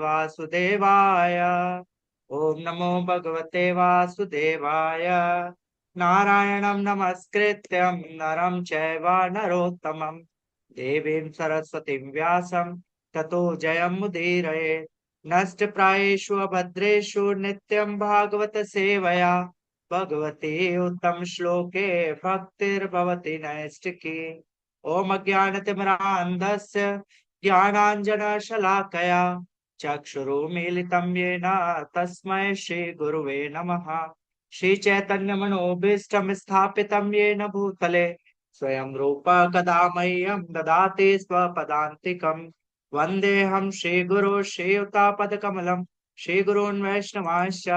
वासुदेवाय। ओम नमो भगवते वासुदेवाय। नारायणं नमस्कृत्यं नरं चैव नरोत्तमं देवीं सरस्वतीं व्यासं ततो जयमुदीरये। नष्टप्रायेषु अभद्रेषु नित्यं भागवत सेवया भगवते उत्तम श्लोके भक्तिर्भवति नैष्टिकी। ओम अज्ञानतिमिरान्धस्य ज्ञानाञ्जनशलाकया चक्षुरुमीलितं येन तस्मै श्रीगुरुवे नमः। श्रीचैतन्यमनोभीष्टं स्थापितं येन भूतले स्वयं रूप कदा मह्यं ददाति स्वपदान्तिकम्। वन्देऽहं श्रीगुरो श्रीयुतापदकमलं श्रीगुरून् वैष्णवांश्च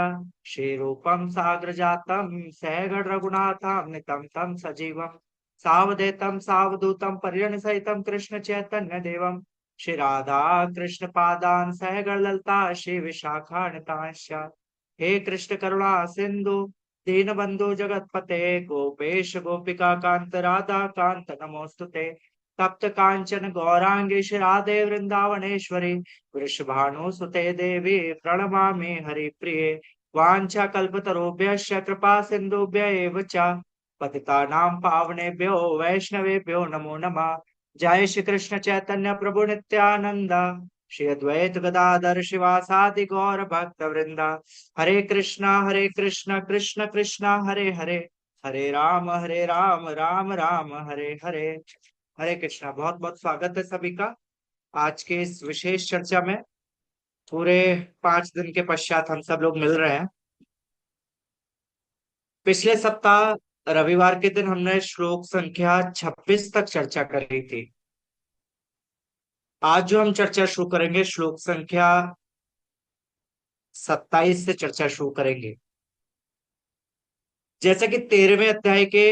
श्रीरूपं साग्रजातं सहगण रघुनाथान्वितं तं सजीवं सावधेतं सावधूतं पर्यटसहितं कृष्ण चैतन्य देवं श्री राधा कृष्ण पादान् सहगण ललता श्री विशाखान्वितांश्च। हे कृष्ण करुणा सिंधु दीनबंधु जगतपते गोपेश गोपिका कांत राधा कांत नमोस्तुते। तप्त कांचन गौरांगी श्री राधे वृंदावनेश्वरी वृषभानुसुते देवी प्रणमामि हरिप्रिये। वाञ्छा कल्पतरुभ्यश्च कृपा सिन्धुभ्य एव च पतितानां पावनेभ्यो वैष्णवेभ्यो नमो नमः। जय श्री कृष्ण चैतन्य प्रभु नित्यानंद श्री अद्वैत गदाधर शिवासादि गौर भक्त वृंदा। हरे कृष्णा कृष्ण कृष्णा हरे हरे हरे राम राम राम हरे हरे। हरे कृष्णा। बहुत बहुत स्वागत है सभी का आज के इस विशेष चर्चा में। पूरे 5 दिन के पश्चात हम सब लोग मिल रहे हैं। पिछले सप्ताह रविवार के दिन हमने श्लोक संख्या 26 तक चर्चा करी थी। आज जो हम चर्चा शुरू करेंगे श्लोक संख्या 27 से चर्चा शुरू करेंगे। जैसा कि 13वें अध्याय के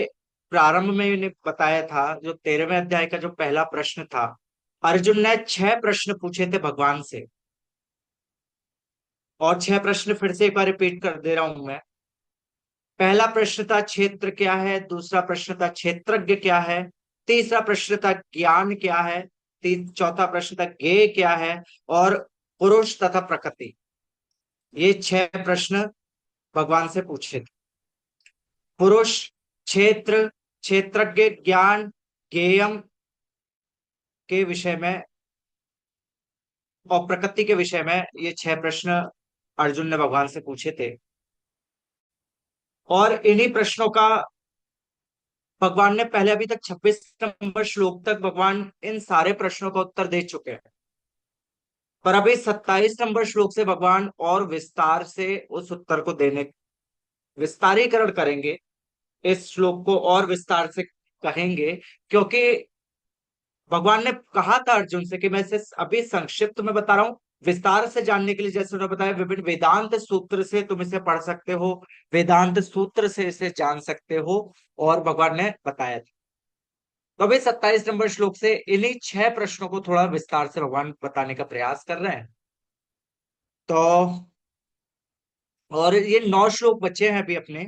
प्रारंभ में मैंने बताया था, जो 13वें अध्याय का जो पहला प्रश्न था, अर्जुन ने 6 प्रश्न पूछे थे भगवान से। और 6 प्रश्न फिर से एक बार रिपीट कर दे रहा हूं मैं। पहला प्रश्न था क्षेत्र क्या है, दूसरा प्रश्न था क्षेत्रज्ञ क्या है, तीसरा प्रश्न था ज्ञान क्या है, चौथा प्रश्न था ज्ञेय क्या है, और पुरुष तथा प्रकृति। ये 6 प्रश्न भगवान से पूछे थे। पुरुष, क्षेत्र, क्षेत्रज्ञ, ज्ञान, ज्ञेयम के विषय में और प्रकृति के विषय में ये 6 प्रश्न अर्जुन ने भगवान से पूछे थे। और इन्हीं प्रश्नों का भगवान ने पहले अभी तक 26 नंबर श्लोक तक भगवान इन सारे प्रश्नों का उत्तर दे चुके हैं। पर अभी 27 नंबर श्लोक से भगवान और विस्तार से उस उत्तर को देने विस्तारीकरण करेंगे। इस श्लोक को और विस्तार से कहेंगे, क्योंकि भगवान ने कहा था अर्जुन से कि मैं इसे अभी संक्षिप्त में बता रहा हूं। विस्तार से जानने के लिए जैसे उन्होंने बताया, विभिन्न वेदांत सूत्र से तुम इसे पढ़ सकते हो, वेदांत सूत्र से इसे जान सकते हो, और भगवान ने बताया था। तो अभी 27 नंबर श्लोक से इन्हीं 6 प्रश्नों को थोड़ा विस्तार से भगवान बताने का प्रयास कर रहे हैं। तो और ये 9 श्लोक बचे हैं अभी अपने,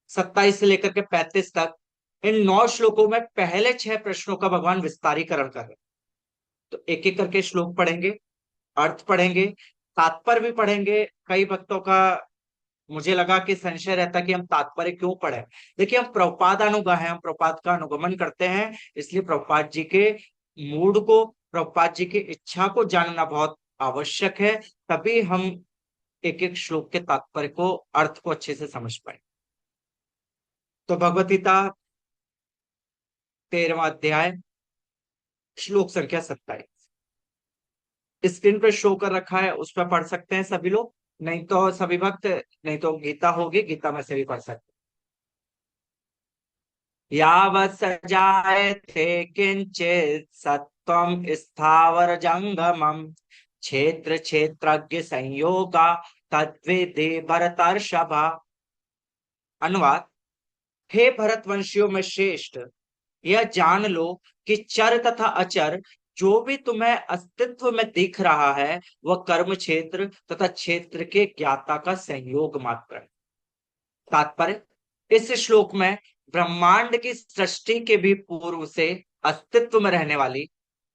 27 से लेकर के 35 तक। इन 9 श्लोकों में पहले 6 प्रश्नों का भगवान विस्तारीकरण कर रहे हैं। तो एक एक करके श्लोक पढ़ेंगे, अर्थ पढ़ेंगे, तात्पर्य भी पढ़ेंगे। कई भक्तों का मुझे लगा कि संशय रहता कि हम तात्पर्य क्यों पढ़े। देखिए, हम प्रभुपाद अनुगा हैं, हम प्रभुपाद का अनुगमन करते हैं, इसलिए प्रभुपाद जी के मूड को, प्रभुपाद जी की इच्छा को जानना बहुत आवश्यक है। तभी हम एक एक श्लोक के तात्पर्य को, अर्थ को अच्छे से समझ पाए। तो भगवत गीता 13वां अध्याय श्लोक संख्या 27 स्क्रीन पर शो कर रखा है, उस पर पढ़ सकते हैं सभी लोग। नहीं तो सभी भक्त, नहीं तो गीता होगी, गीता में से भी पढ़ सकते हैं। यावत् सजायते किंचित सत्वं स्थावर जंगमम क्षेत्र क्षेत्रज्ञ संयोगा तद्विधि भरतर्षभा। अनुवाद। हे भरतवंशियों में श्रेष्ठ, यह जान लो कि चर तथा अचर जो भी तुम्हें अस्तित्व में दिख रहा है, वह कर्म क्षेत्र तथा क्षेत्र के ज्ञाता का संयोग मात्र है। तात्पर्य। इस श्लोक में ब्रह्मांड की सृष्टि के भी पूर्व से अस्तित्व में रहने वाली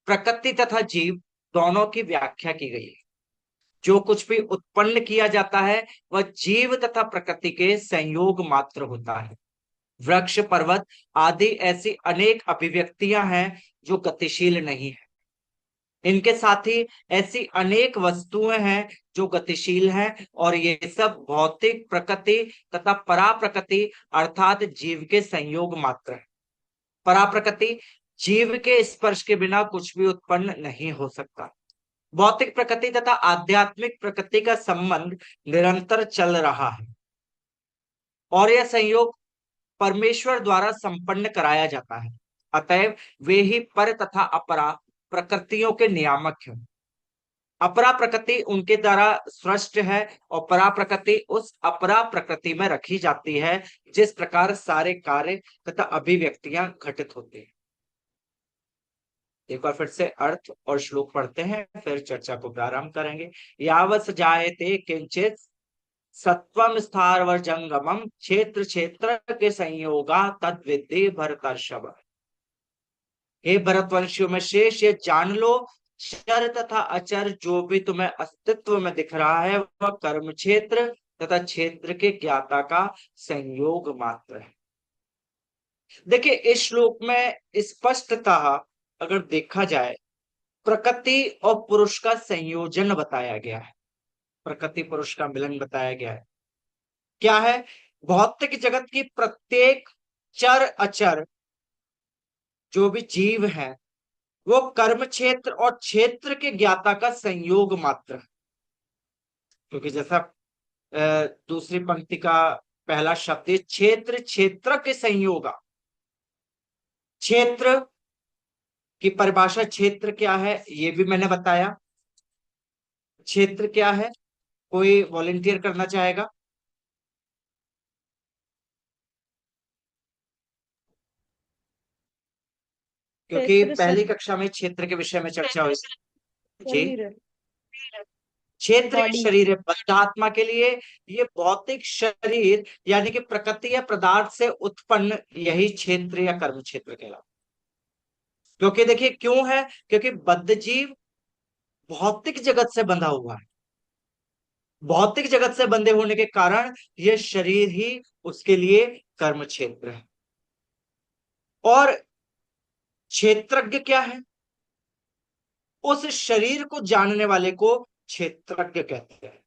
प्रकृति तथा जीव दोनों की व्याख्या की गई है। जो कुछ भी उत्पन्न किया जाता है वह जीव तथा प्रकृति के संयोग मात्र होता है। वृक्ष, पर्वत आदि ऐसी अनेक अभिव्यक्तियां हैं जो गतिशील नहीं है। इनके साथ ही ऐसी अनेक वस्तुएं हैं जो गतिशील हैं, और ये सब भौतिक प्रकृति तथा पराप्रकृति अर्थात जीव के संयोग मात्र है। पराप्रकृति जीव के स्पर्श के बिना कुछ भी उत्पन्न नहीं हो सकता। भौतिक प्रकृति तथा आध्यात्मिक प्रकृति का संबंध निरंतर चल रहा है, और यह संयोग परमेश्वर द्वारा संपन्न कराया जाता है। अतएव वे ही पर तथा अपरा प्रकृतियों के नियामक हैं। अपरा प्रकृति उनके द्वारा सृष्ट है, और परा प्रकृति उस अपरा प्रकृति में रखी जाती है, जिस प्रकार सारे कार्य तथा अभिव्यक्तियां घटित होती है। एक बार फिर से अर्थ और श्लोक पढ़ते हैं, फिर चर्चा को प्रारंभ करेंगे। यावत् जायते किंचित सत्वम स्थावर जंगमम क्षेत्र क्षेत्र के संयोगा तद विद्धि भरतर्षभ। हे भरतवंशियों में शेष, ये जान लो, चर तथा अचर जो भी तुम्हें अस्तित्व में दिख रहा है वह कर्म क्षेत्र तथा क्षेत्र के ज्ञाता का संयोग मात्र है। देखिए, इस श्लोक में स्पष्टतः अगर देखा जाए, प्रकृति और पुरुष का संयोजन बताया गया है। प्रकृति पुरुष का मिलन बताया गया है। क्या है? भौतिक जगत की प्रत्येक चर अचर जो भी जीव है वो कर्म क्षेत्र और क्षेत्र के ज्ञाता का संयोग मात्र है। क्योंकि जैसा दूसरी पंक्ति का पहला शब्द है, क्षेत्र क्षेत्र के संयोग। क्षेत्र की परिभाषा, क्षेत्र क्या है ये भी मैंने बताया। क्षेत्र क्या है? कोई वॉलेंटियर करना चाहेगा? क्योंकि क्षेत्र पहली कक्षा में क्षेत्र के विषय में चर्चा हुई। जी, शरीर, क्षेत्र ये बॉडी। शरीर है बद्धात्मा के लिए। ये भौतिक शरीर यानी कि प्रकृति या पदार्थ से उत्पन्न यही क्षेत्र या कर्म क्षेत्र कहलाता। क्योंकि देखिए क्यों है? क्योंकि बद्ध जीव भौतिक जगत से बंधा हुआ है। भौतिक जगत से बंधे होने के कारण यह शरीर ही उसके लिए कर्म क्षेत्र है। और क्षेत्रज्ञ क्या है? उस शरीर को जानने वाले को क्षेत्रज्ञ कहते हैं।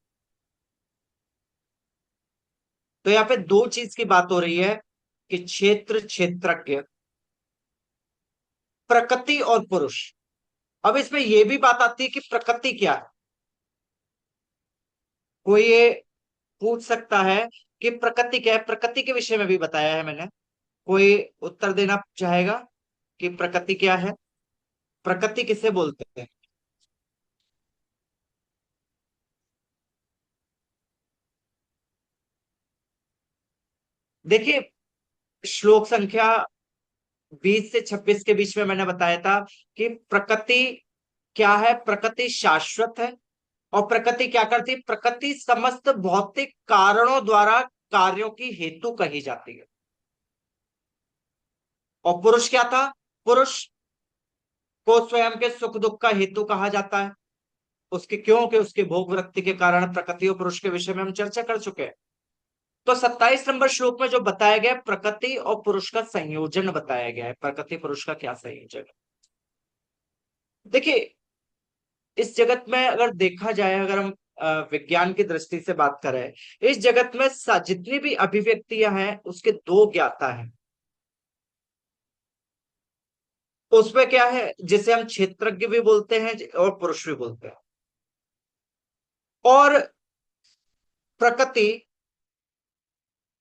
तो यहाँ पे दो चीज की बात हो रही है कि क्षेत्र, क्षेत्रज्ञ, प्रकृति और पुरुष। अब इसमें यह भी बात आती है कि प्रकृति क्या है। कोई ये पूछ सकता है कि प्रकृति क्या है। प्रकृति के विषय में भी बताया है मैंने। कोई उत्तर देना चाहेगा कि प्रकृति क्या है? प्रकृति किसे बोलते हैं? देखिए, श्लोक संख्या 20 से 26 के बीच में मैंने बताया था कि प्रकृति क्या है। प्रकृति शाश्वत है। और प्रकृति क्या करती है? प्रकृति समस्त भौतिक कारणों द्वारा कार्यों की हेतु कही जाती है। और पुरुष क्या था? पुरुष को स्वयं के सुख दुख का हेतु कहा जाता है। उसके क्यों? कि उसके भोग वृत्ति के कारण प्रकृति और पुरुष के विषय में हम चर्चा कर चुके हैं। तो 27 नंबर श्लोक में जो बताया गया, प्रकृति और पुरुष का संयोजन बताया गया है। प्रकृति पुरुष का क्या संयोजन है? देखिए, इस जगत में अगर देखा जाए, अगर हम विज्ञान की दृष्टि से बात करें, इस जगत में जितनी भी अभिव्यक्तियां हैं उसके दो ज्ञाता हैं। उसमें क्या है? जिसे हम क्षेत्रज्ञ भी बोलते हैं और पुरुष भी बोलते हैं। और प्रकृति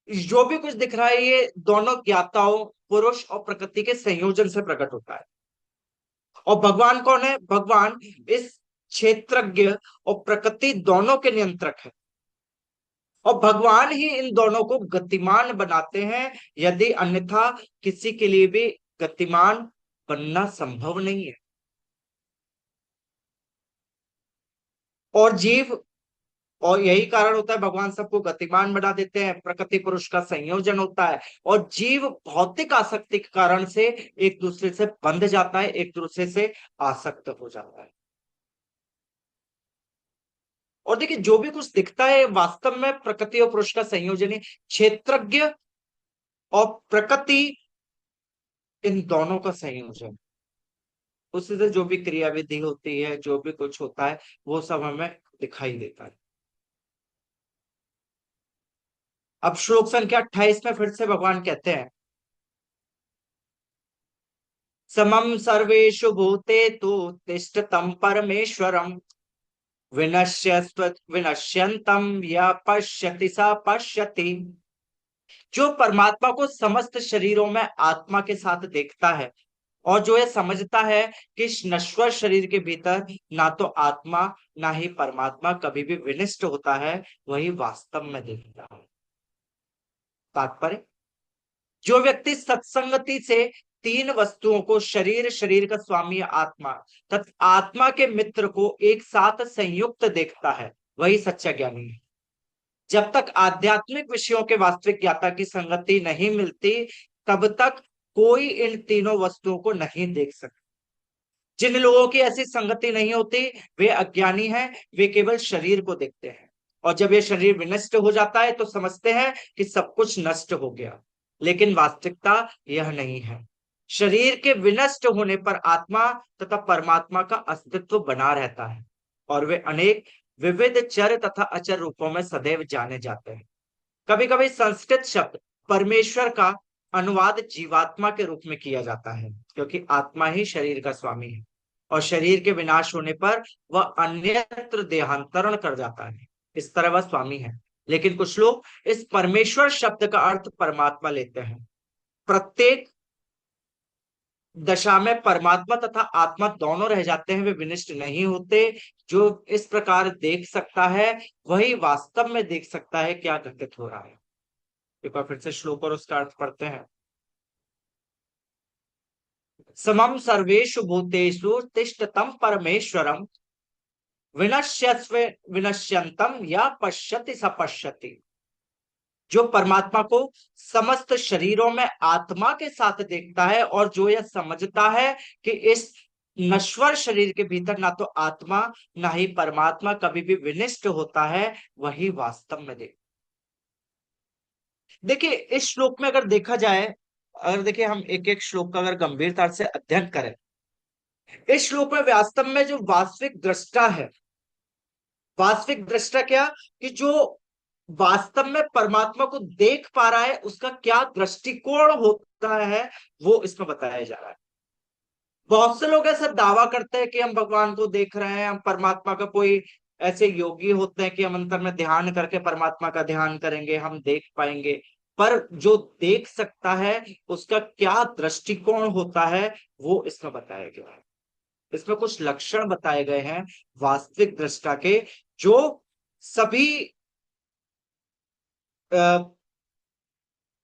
जो भी कुछ दिख रहा है ये दोनों ज्ञाताओं पुरुष और प्रकृति के संयोजन से प्रकट होता है। और भगवान कौन है? भगवान इस क्षेत्रज्ञ और प्रकृति दोनों के नियंत्रक है। और भगवान ही इन दोनों को गतिमान बनाते हैं। यदि अन्यथा किसी के लिए भी गतिमान बनना संभव नहीं है। और जीव, और यही कारण होता है भगवान सबको गतिमान बना देते हैं। प्रकृति पुरुष का संयोजन होता है, और जीव भौतिक आसक्ति के कारण से एक दूसरे से बंध जाता है, एक दूसरे से आसक्त हो जाता है। और देखिए जो भी कुछ दिखता है वास्तव में प्रकृति और पुरुष का संयोजन है। क्षेत्रज्ञ और प्रकृति, इन दोनों का संयोजन, उससे से जो भी क्रियाविधि होती है, जो भी कुछ होता है, वो सब हमें दिखाई देता है। अब श्लोक संख्या 28 में फिर से भगवान कहते हैं, समम सर्वेषु भूतेषु तिष्ठतं परमेश्वरम, विनश्यस्व विनश्यंतम या पश्यति स पश्यति। जो परमात्मा को समस्त शरीरों में आत्मा के साथ देखता है और जो ये समझता है कि इस नश्वर शरीर के भीतर ना तो आत्मा ना ही परमात्मा कभी भी विनिष्ट होता है, वही वास्तव में देखता है। तात्पर्य, जो व्यक्ति सत्संगति से तीन वस्तुओं को, शरीर, शरीर का स्वामी आत्मा तथा आत्मा के मित्र को एक साथ संयुक्त देखता है, वही सच्चा ज्ञानी है। जब तक आध्यात्मिक विषयों के वास्तविक ज्ञाता की संगति नहीं मिलती, तब तक कोई इन तीनों वस्तुओं को नहीं देख सकता। जिन लोगों की ऐसी संगति नहीं होती, वे अज्ञानी हैं, वे केवल शरीर को देखते हैं। और जब ये शरीर विनष्ट हो जाता है तो समझते हैं कि सब कुछ नष्ट हो गया, लेकिन वास्तविकता यह नहीं है। शरीर के विनष्ट होने पर आत्मा तथा परमात्मा का अस्तित्व बना रहता है और वे अनेक विविध चर तथा अचर रूपों में सदैव जाने जाते हैं। कभी कभी संस्कृत शब्द परमेश्वर का अनुवाद जीवात्मा के रूप में किया जाता है, क्योंकि आत्मा ही शरीर का स्वामी है और शरीर के विनाश होने पर वह अन्यत्र देहांतरण कर जाता है। इस तरह वह स्वामी है। लेकिन कुछ लोग इस परमेश्वर शब्द का अर्थ परमात्मा लेते हैं। प्रत्येक दशा में परमात्मा तथा आत्मा दोनों रह जाते हैं, वे विनिष्ट नहीं होते। जो इस प्रकार देख सकता है, वही वास्तव में देख सकता है क्या घटित हो रहा है। एक बार फिर से श्लोक और उसका अर्थ पढ़ते हैं। समम सर्वेषु भूतेषु तिष्ठतं परमेश्वरम, विनश्यस्व विनश्यंतम या पश्यति स पश्यति। जो परमात्मा को समस्त शरीरों में आत्मा के साथ देखता है और जो यह समझता है कि इस नश्वर शरीर के भीतर ना तो आत्मा ना ही परमात्मा कभी भी विनिष्ट होता है, वही वास्तव में देखता। देखिए इस श्लोक में अगर देखा जाए, अगर देखिए हम एक एक श्लोक का अगर गंभीरता से अध्ययन करें, इस श्लोक में वास्तव में जो वास्तविक दृष्टा है, वास्तविक दृष्टा क्या, कि जो वास्तव में परमात्मा को देख पा रहा है, उसका क्या दृष्टिकोण होता है, वो इसमें बताया जा रहा है। बहुत से लोग ऐसा दावा करते हैं कि हम भगवान को देख रहे हैं, हम परमात्मा का, कोई ऐसे योगी होते हैं कि हम अंतर में ध्यान करके परमात्मा का ध्यान करेंगे, हम देख पाएंगे। पर जो देख सकता है, उसका क्या दृष्टिकोण होता है, वो इसमें बताया गया है। इसमें कुछ लक्षण बताए गए हैं वास्तविक दृष्टा के, जो सभी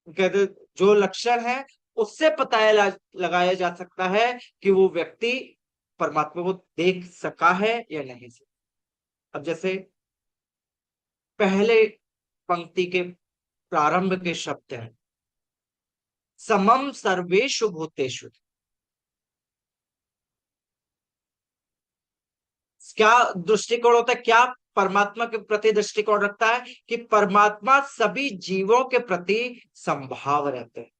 कहते, जो लक्षण है उससे पता लगाया जा सकता है कि वो व्यक्ति परमात्मा को देख सका है या नहीं सका। अब जैसे पहले पंक्ति के प्रारंभ के शब्द हैं, समम सर्वेषु भूतेषु। क्या दृष्टिकोण होता है, क्या परमात्मा के प्रति दृष्टिकोण रखता है, कि परमात्मा सभी जीवों के प्रति संभाव रहते हैं।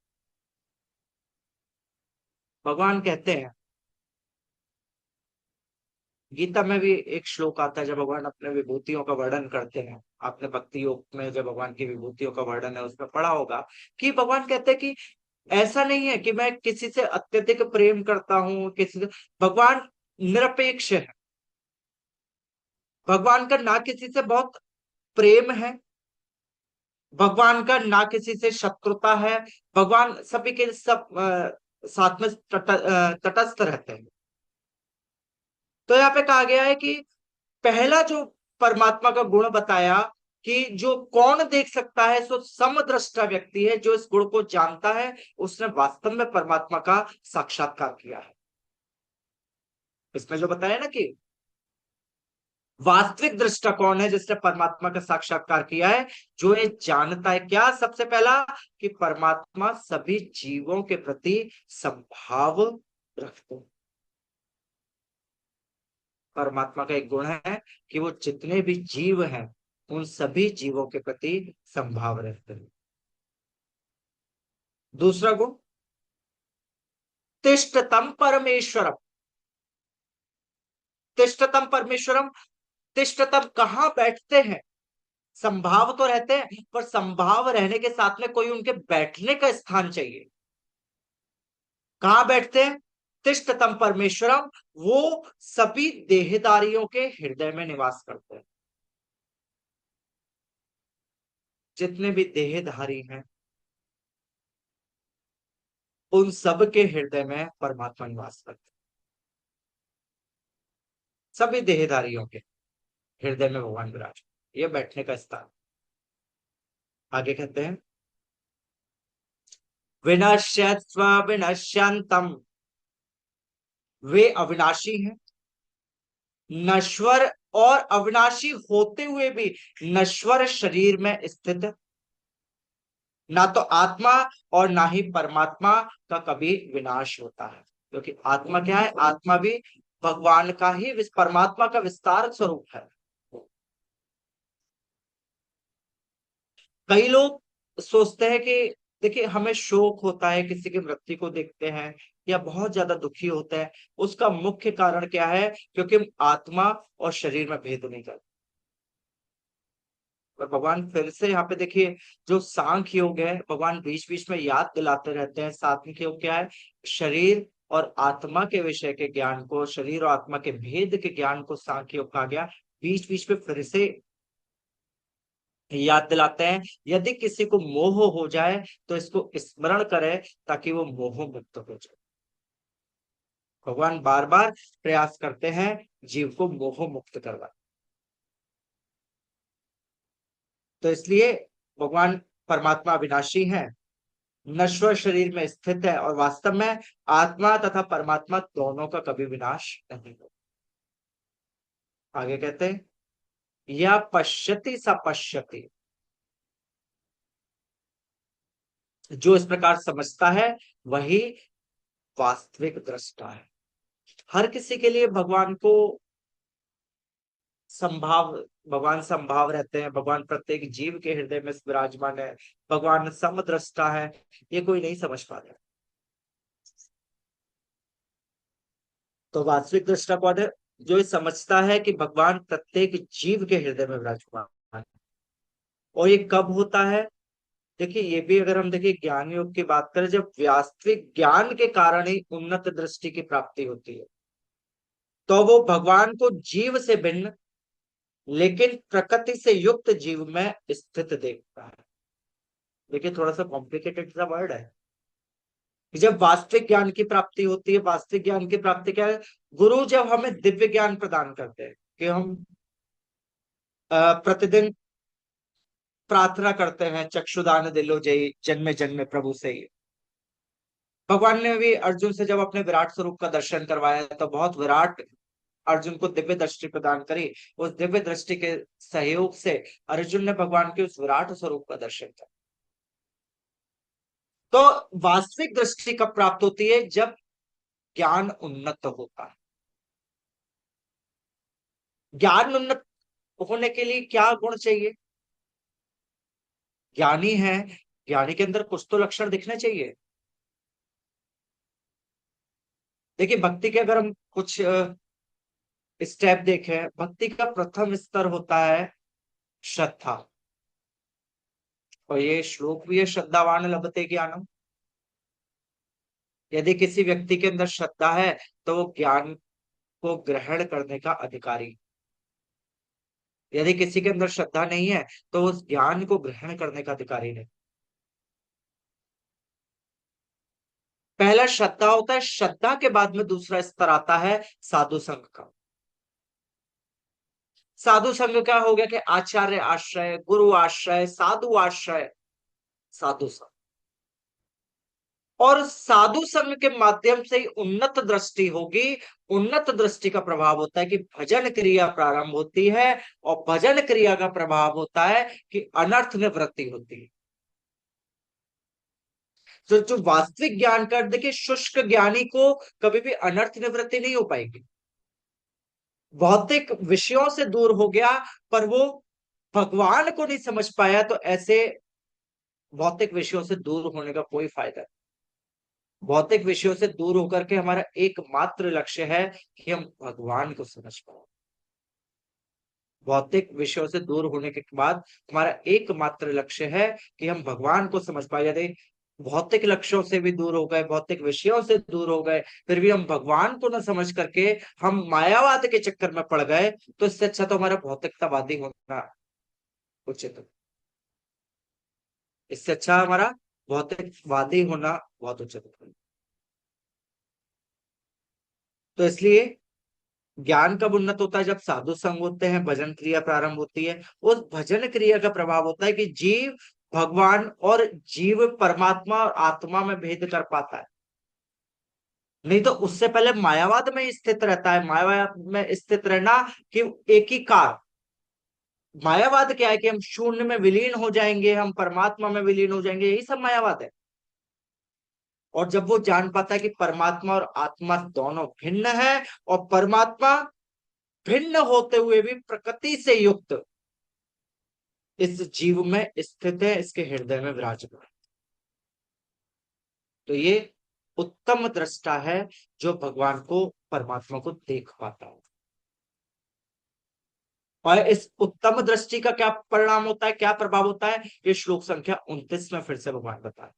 भगवान कहते हैं, गीता में भी एक श्लोक आता है जब भगवान अपने विभूतियों का वर्णन करते हैं। आपने भक्ति योग में जब भगवान की विभूतियों का वर्णन है उसमें पढ़ा होगा, कि भगवान कहते हैं कि ऐसा नहीं है कि मैं किसी से अत्यधिक प्रेम करता हूं, किसी से। भगवान निरपेक्ष है। भगवान का ना किसी से बहुत प्रेम है, भगवान का ना किसी से शत्रुता है। भगवान सभी के सब साथ में तटस्थ रहते हैं। तो यहाँ पे कहा गया है कि पहला जो परमात्मा का गुण बताया, कि जो कौन देख सकता है, सो समदृष्टा व्यक्ति है, जो इस गुण को जानता है, उसने वास्तव में परमात्मा का साक्षात्कार किया है। इसमें जो बताया ना कि वास्तविक दृष्टा कौन है, जिसने परमात्मा का साक्षात्कार किया है, जो ये जानता है क्या, सबसे पहला, कि परमात्मा सभी जीवों के प्रति संभाव रखते हैं। परमात्मा का एक गुण है कि वो जितने भी जीव हैं उन सभी जीवों के प्रति संभाव रहते हैं। दूसरा गुण, तिष्ठतम परमेश्वरम। तिष्ठतम परमेश्वरम, तिष्ठतम कहाँ बैठते हैं? संभाव तो रहते हैं, पर संभाव रहने के साथ में कोई उनके बैठने का स्थान चाहिए। कहाँ बैठते हैं? तिष्ठतम परमेश्वरम, वो सभी देहधारियों के हृदय में निवास करते हैं। जितने भी देहधारी हैं उन सब के हृदय में परमात्मा निवास करते हैं। सभी देहधारियों के हृदय में भगवान विराज, ये बैठने का स्थान। आगे कहते हैं, विनश्यत्स्व विनश्यंतम, वे अविनाशी हैं, नश्वर और अविनाशी होते हुए भी नश्वर शरीर में स्थित, ना तो आत्मा और ना ही परमात्मा का कभी विनाश होता है। क्योंकि आत्मा क्या है? आत्मा भी भगवान का ही, परमात्मा का विस्तार स्वरूप है। कई लोग सोचते हैं कि देखिए, हमें शोक होता है किसी की मृत्यु को देखते हैं या बहुत ज्यादा दुखी होता है, उसका मुख्य कारण क्या है? क्योंकि हम आत्मा और शरीर में भेद नहीं करते। और भगवान फिर से यहाँ पे देखिए, जो सांख्य योग है, भगवान बीच बीच में याद दिलाते रहते हैं। सांख्य योग क्या है? शरीर और आत्मा के विषय के ज्ञान को, शरीर और आत्मा के भेद के ज्ञान को सांख्य योग कहा गया। बीच बीच में फिर से याद दिलाते हैं, यदि किसी को मोह हो जाए तो इसको स्मरण करे ताकि वो मोह मुक्त हो जाए। भगवान बार बार प्रयास करते हैं जीव को मोह मुक्त करवा। तो इसलिए भगवान परमात्मा अविनाशी है, नश्वर शरीर में स्थित है, और वास्तव में आत्मा तथा परमात्मा दोनों का कभी विनाश नहीं हो। आगे कहते हैं, या पश्यति स पश्यति, जो इस प्रकार समझता है वही वास्तविक दृष्टा है। हर किसी के लिए भगवान को संभाव, भगवान संभाव रहते हैं। भगवान प्रत्येक जीव के हृदय में विराजमान है। भगवान समदृष्टा है, ये कोई नहीं समझ पाता। तो वास्तविक दृष्टा कौन है? जो ये समझता है कि भगवान प्रत्येक जीव के हृदय में विराजमान है। और ये कब होता है? देखिए, ये भी अगर हम देखिए ज्ञान योग की बात करें, जब वास्तविक ज्ञान के कारण ही उन्नत दृष्टि की प्राप्ति होती है, तो वो भगवान को जीव से भिन्न लेकिन प्रकृति से युक्त जीव में स्थित देखता है। देखिए, थोड़ा सा कॉम्प्लिकेटेड सा वर्ड है। जब वास्तविक ज्ञान की प्राप्ति होती है, वास्तविक ज्ञान की प्राप्ति क्या है? गुरु जब हमें दिव्य ज्ञान प्रदान करते हैं कि हम प्रतिदिन प्रार्थना करते हैं, चक्षुदान दिलो जय, जन्मे जन्मे प्रभु से ही। भगवान ने भी अर्जुन से जब अपने विराट स्वरूप का दर्शन करवाया तो बहुत विराट अर्जुन को दिव्य दृष्टि प्रदान करी। उस दिव्य दृष्टि के सहयोग से अर्जुन ने भगवान के उस विराट स्वरूप का दर्शन किया। तो वास्तविक दृष्टि कब प्राप्त होती है? जब ज्ञान उन्नत होता है। ज्ञान उन्नत होने के लिए क्या गुण चाहिए? ज्ञानी है, ज्ञानी के अंदर कुछ तो लक्षण दिखने चाहिए। देखिए, भक्ति के अगर हम कुछ स्टेप देखें, भक्ति का प्रथम स्तर होता है श्रद्धा। और ये श्लोक भी है, श्रद्धावान लभते ज्ञानम। यदि किसी व्यक्ति के अंदर श्रद्धा है तो वो ज्ञान को ग्रहण करने का अधिकारी। यदि किसी के अंदर श्रद्धा नहीं है तो उस ज्ञान को ग्रहण करने का अधिकारी नहीं। पहला श्रद्धा होता है, श्रद्धा के बाद में दूसरा स्तर आता है साधु संघ का। साधु संघ क्या हो गया कि आचार्य आश्रय, गुरु आश्रय, साधु आश्रय, साधु संघ। और साधु संघ के माध्यम से ही उन्नत दृष्टि होगी। उन्नत दृष्टि का प्रभाव होता है कि भजन क्रिया प्रारंभ होती है, और भजन क्रिया का प्रभाव होता है कि अनर्थ निवृत्ति होती है। तो जो वास्तविक ज्ञान का, देखिए, शुष्क ज्ञानी को कभी भी अनर्थ निवृत्ति नहीं हो पाएगी। भौतिक विषयों से दूर हो गया, पर वो भगवान को नहीं समझ पाया, तो ऐसे भौतिक विषयों से दूर होने का कोई फायदा नहीं। भौतिक विषयों से दूर होकर के हमारा एकमात्र लक्ष्य है कि हम भगवान को समझ पाए। भौतिक विषयों से दूर होने के बाद हमारा एकमात्र लक्ष्य है कि हम भगवान को समझ पाए। यदि भौतिक लक्ष्यों से भी दूर हो गए, भौतिक विषयों से दूर हो गए, फिर भी हम भगवान को न समझ करके हम मायावाद के चक्कर में पड़ गए, तो इससे अच्छा तो हमारा भौतिकतावादी होना उचित है। इससे अच्छा हमारा भौतिकवादी होना बहुत उचित है। तो इसलिए ज्ञान कब उन्नत होता है? जब साधु संग होते हैं, भजन क्रिया प्रारंभ होती है। उस भजन क्रिया का प्रभाव होता है कि जीव भगवान और जीव परमात्मा और आत्मा में भेद कर पाता है। नहीं तो उससे पहले मायावाद में ही स्थित रहता है। मायावाद में स्थित रहना कि एक ही कार। मायावाद क्या है? कि हम शून्य में विलीन हो जाएंगे, हम परमात्मा में विलीन हो जाएंगे, यही सब मायावाद है। और जब वो जान पाता है कि परमात्मा और आत्मा दोनों भिन्न है, और परमात्मा भिन्न होते हुए भी प्रकृति से युक्त इस जीव में स्थित है, इसके हृदय में विराजमान है, तो ये उत्तम दृष्टा है जो भगवान को, परमात्मा को देख पाता है। और इस उत्तम दृष्टि का क्या परिणाम होता है, क्या प्रभाव होता है, ये श्लोक संख्या 29 में फिर से भगवान बताए।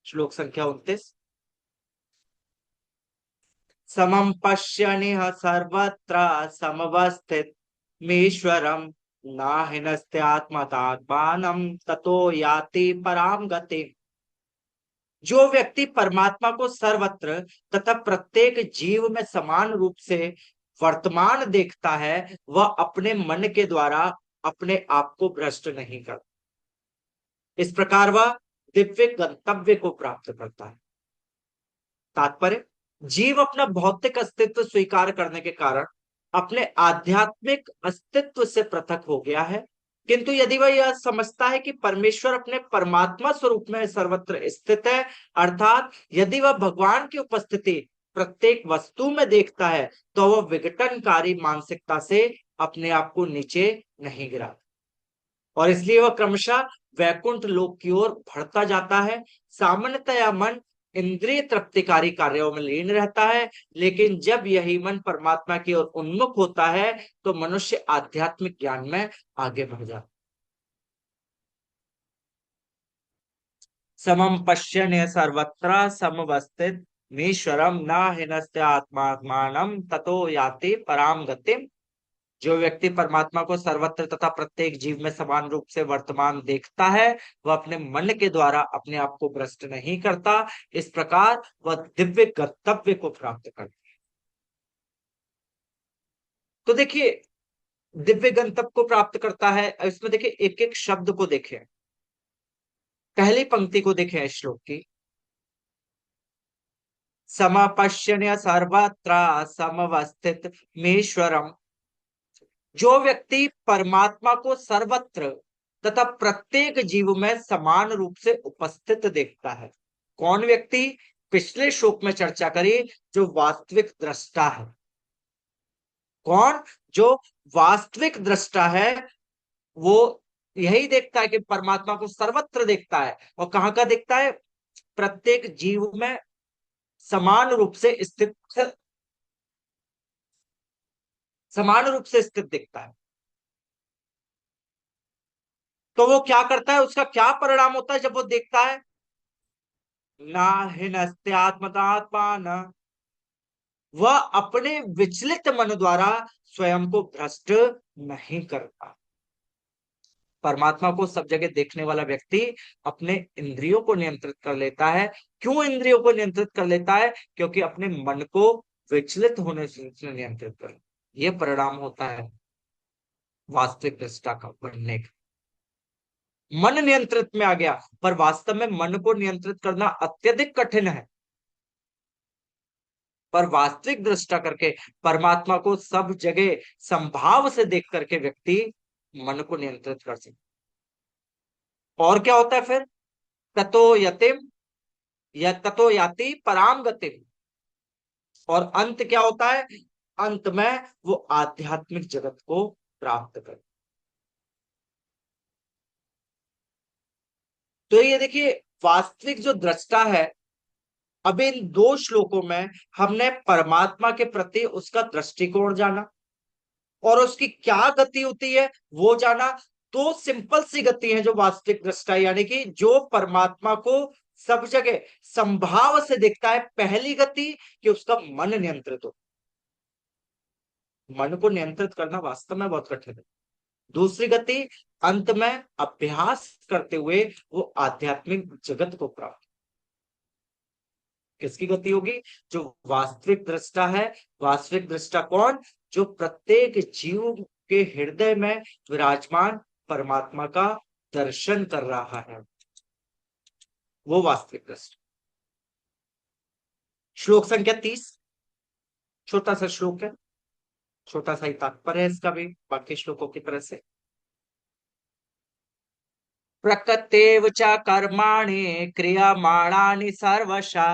श्लोक संख्या 29। समम पश्यनिह सर्वत्र समवस्थित मीश्वरम नाहिनस्ते आत्मतात्मानं ततो याति पराम गति। जो व्यक्ति परमात्मा को सर्वत्र तथा प्रत्येक जीव में समान रूप से वर्तमान देखता है, वह अपने मन के द्वारा अपने आप को भ्रष्ट नहीं करता। इस प्रकार वह दिव्य गंतव्य को प्राप्त करता है। तात्पर्य, जीव अपना भौतिक अस्तित्व स्वीकार करने के कारण अपने आध्यात्मिक अस्तित्व से पृथक हो गया है। किंतु यदि वह यह समझता है कि परमेश्वर अपने परमात्मा स्वरूप में सर्वत्र स्थित है, अर्थात यदि वह भगवान की उपस्थिति प्रत्येक वस्तु में देखता है, तो वह विघटनकारी मानसिकता से अपने आप को नीचे नहीं गिरा, और इसलिए वह क्रमशः वैकुंठ लोक की ओर बढ़ता जाता है। सामान्यतया मन इंद्रिय तृप्तिकारी कार्यों में लीन रहता है, लेकिन जब यही मन परमात्मा की ओर उन्मुख होता है, तो मनुष्य आध्यात्मिक ज्ञान में आगे बढ़ जाता है। समम पश्यन् सर्वत्र समवस्थित मीश्वरम न हिनस्ते आत्मात्मानं ततो याति पराम गतिम। जो व्यक्ति परमात्मा को सर्वत्र तथा प्रत्येक जीव में समान रूप से वर्तमान देखता है, वह अपने मन के द्वारा अपने आप को भ्रष्ट नहीं करता। इस प्रकार वह दिव्य गंतव्य को प्राप्त करता है। तो देखिए, दिव्य गंतव्य को प्राप्त करता है, इसमें देखिए एक एक शब्द को देखें। पहली पंक्ति को देखें इस श्लोक की, समपश्यन्य सर्वत्र समवस्थित मीश्वरम। जो व्यक्ति परमात्मा को सर्वत्र तथा प्रत्येक जीव में समान रूप से उपस्थित देखता है। कौन व्यक्ति? पिछले श्लोक में चर्चा करी, जो वास्तविक दृष्टा है। कौन? जो वास्तविक दृष्टा है, वो यही देखता है कि परमात्मा को सर्वत्र देखता है, और कहां का देखता है? प्रत्येक जीव में समान रूप से स्थित, समान रूप से स्थित दिखता है। तो वो क्या करता है, उसका क्या परिणाम होता है जब वो देखता है? ना हिनस्त्यात्मतात्मान, वह अपने विचलित मन द्वारा स्वयं को भ्रष्ट नहीं करता। परमात्मा को सब जगह देखने वाला व्यक्ति अपने इंद्रियों को नियंत्रित कर लेता है। क्यों इंद्रियों को नियंत्रित कर लेता है? क्योंकि अपने मन को विचलित होने से नियंत्रित कर, यह परिणाम होता है वास्तविक दृष्टा का बनने का। मन नियंत्रित में आ गया, पर वास्तव में मन को नियंत्रित करना अत्यधिक कठिन है। पर वास्तविक दृष्टा करके परमात्मा को सब जगह संभाव से देख करके व्यक्ति मन को नियंत्रित कर सकता। और क्या होता है फिर? ततो यतिम या ततो याति पराम गतिम। और अंत क्या होता है? अंत में वो आध्यात्मिक जगत को प्राप्त कर। तो ये देखिए, वास्तविक जो दृष्टा है, अब इन दो श्लोकों में हमने परमात्मा के प्रति उसका दृष्टिकोण जाना और उसकी क्या गति होती है वो जाना। तो सिंपल सी गति है जो वास्तविक दृष्टा है, यानी कि जो परमात्मा को सब जगह संभाव से दिखता है। पहली गति कि उसका मन नियंत्रित हो, मन को नियंत्रित करना वास्तव में बहुत कठिन है। दूसरी गति, अंत में अभ्यास करते हुए वो आध्यात्मिक जगत को प्राप्त। किसकी गति होगी? जो वास्तविक दृष्टा है। वास्तविक दृष्टा कौन? जो प्रत्येक जीव के हृदय में विराजमान परमात्मा का दर्शन कर रहा है, वो वास्तविक दृष्टा। श्लोक संख्या 30, छोटा सा श्लोक है, छोटा सा ही तात्पर्य है इसका भी बाकी श्लोकों की तरह से। प्रकृतेव च कर्माणि क्रियमाणानि सर्वशा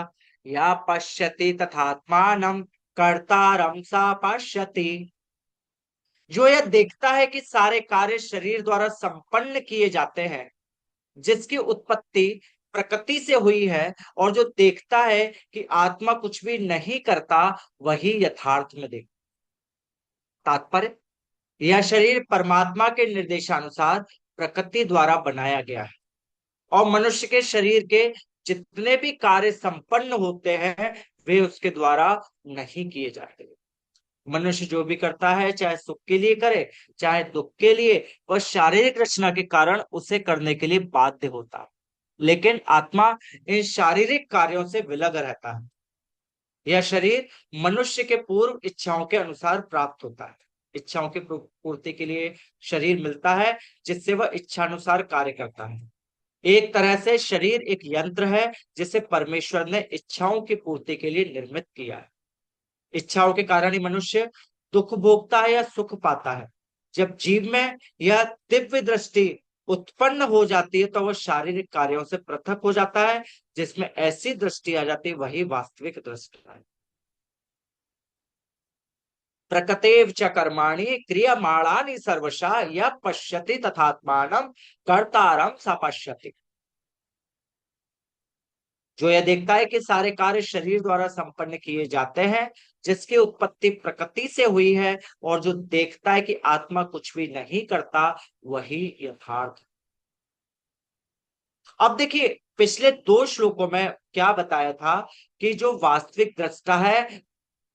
या पश्यति तथात्मानं कर्तारं सा पश्यति। जो यह देखता है कि सारे कार्य शरीर द्वारा संपन्न किए जाते हैं, जिसकी उत्पत्ति प्रकृति से हुई है, और जो देखता है कि आत्मा कुछ भी नहीं करता, वही यथार्थ में देखता। तात्पर्य, यह शरीर परमात्मा के निर्देशानुसार प्रकृति द्वारा बनाया गया है और मनुष्य के शरीर के जितने भी कार्य संपन्न होते हैं वे उसके द्वारा नहीं किए जाते। मनुष्य जो भी करता है, चाहे सुख के लिए करे चाहे दुख के लिए, वह शारीरिक रचना के कारण उसे करने के लिए बाध्य होता है। लेकिन आत्मा इन शारीरिक कार्यों से विलग रहता है। यह शरीर मनुष्य के पूर्व इच्छाओं के अनुसार प्राप्त होता है। इच्छाओं की पूर्ति के लिए शरीर मिलता है, जिससे वह इच्छानुसार कार्य करता है। एक तरह से शरीर एक यंत्र है जिसे परमेश्वर ने इच्छाओं की पूर्ति के लिए निर्मित किया है। इच्छाओं के कारण ही मनुष्य दुख भोगता है या सुख पाता है। जब जीव में यह दिव्य दृष्टि उत्पन्न हो जाती है तो वह शारीरिक कार्यों से पृथक हो जाता है। जिसमें ऐसी दृष्टि आ जाती है वही वास्तविक दृष्टि है। प्रकृतेव च कर्माणि क्रियमाणानि सर्वशा यः पश्यति तथात्मानं कर्तारं स पश्यति। जो यह देखता है कि सारे कार्य शरीर द्वारा संपन्न किए जाते हैं, जिसकी उत्पत्ति प्रकृति से हुई है, और जो देखता है कि आत्मा कुछ भी नहीं करता, वही यथार्थ। अब देखिए, पिछले दो श्लोकों में क्या बताया था कि जो वास्तविक दृष्टा है,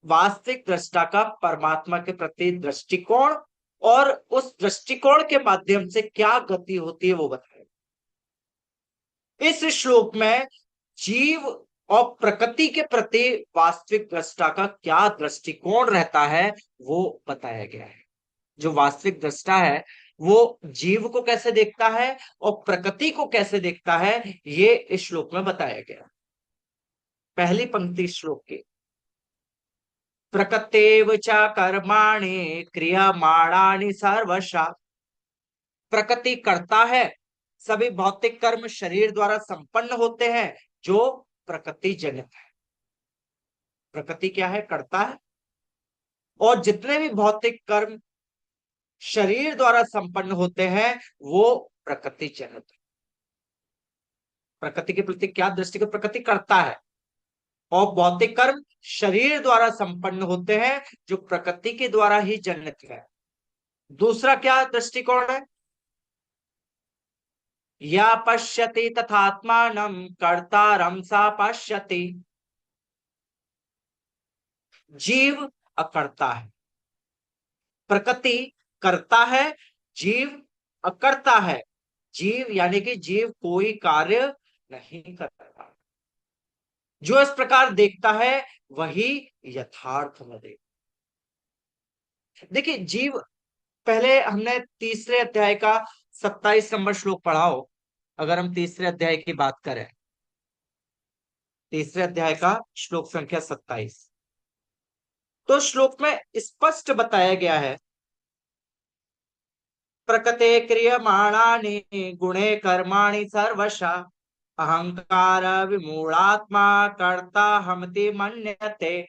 वास्तविक दृष्टा का परमात्मा के प्रति दृष्टिकोण और उस दृष्टिकोण के माध्यम से क्या गति होती है वो बताया। इस श्लोक में जीव और प्रकृति के प्रति वास्तविक दृष्टा का क्या दृष्टिकोण रहता है वो बताया गया है। जो वास्तविक दृष्टा है वो जीव को कैसे देखता है और प्रकृति को कैसे देखता है, ये इस श्लोक में बताया गया। पहली पंक्ति श्लोक की, प्रकृतेव च कर्माणि क्रियमाणानि सर्वशा। प्रकृति करता है, सभी भौतिक कर्म शरीर द्वारा संपन्न होते हैं जो प्रकृति जनित है। प्रकृति क्या है? करता है, और जितने भी भौतिक कर्म शरीर द्वारा संपन्न होते हैं वो प्रकृति जनित है। प्रकृति के प्रति क्या दृष्टि? प्रकृति करता है और भौतिक कर्म शरीर द्वारा संपन्न होते हैं जो प्रकृति के द्वारा ही जनित है। दूसरा क्या दृष्टिकोण है? या पश्यति तथात्मानं कर्तारं सा पश्यति। जीव अकर्ता है, प्रकृति करता है, जीव अकर्ता है। जीव यानी कि जीव कोई कार्य नहीं करता। जो इस प्रकार देखता है वही यथार्थ में देखता। देखिए, जीव, पहले हमने तीसरे अध्याय का 27 नंबर श्लोक पढ़ा हो। अगर हम तीसरे अध्याय की बात करें, तीसरे अध्याय का श्लोक संख्या 27, तो श्लोक में स्पष्ट बताया गया है, प्रकृते क्रियमाणानि गुणे कर्माणि सर्वशा अहंकार विमूढ़ात्मा कर्ता हमति मन्यते।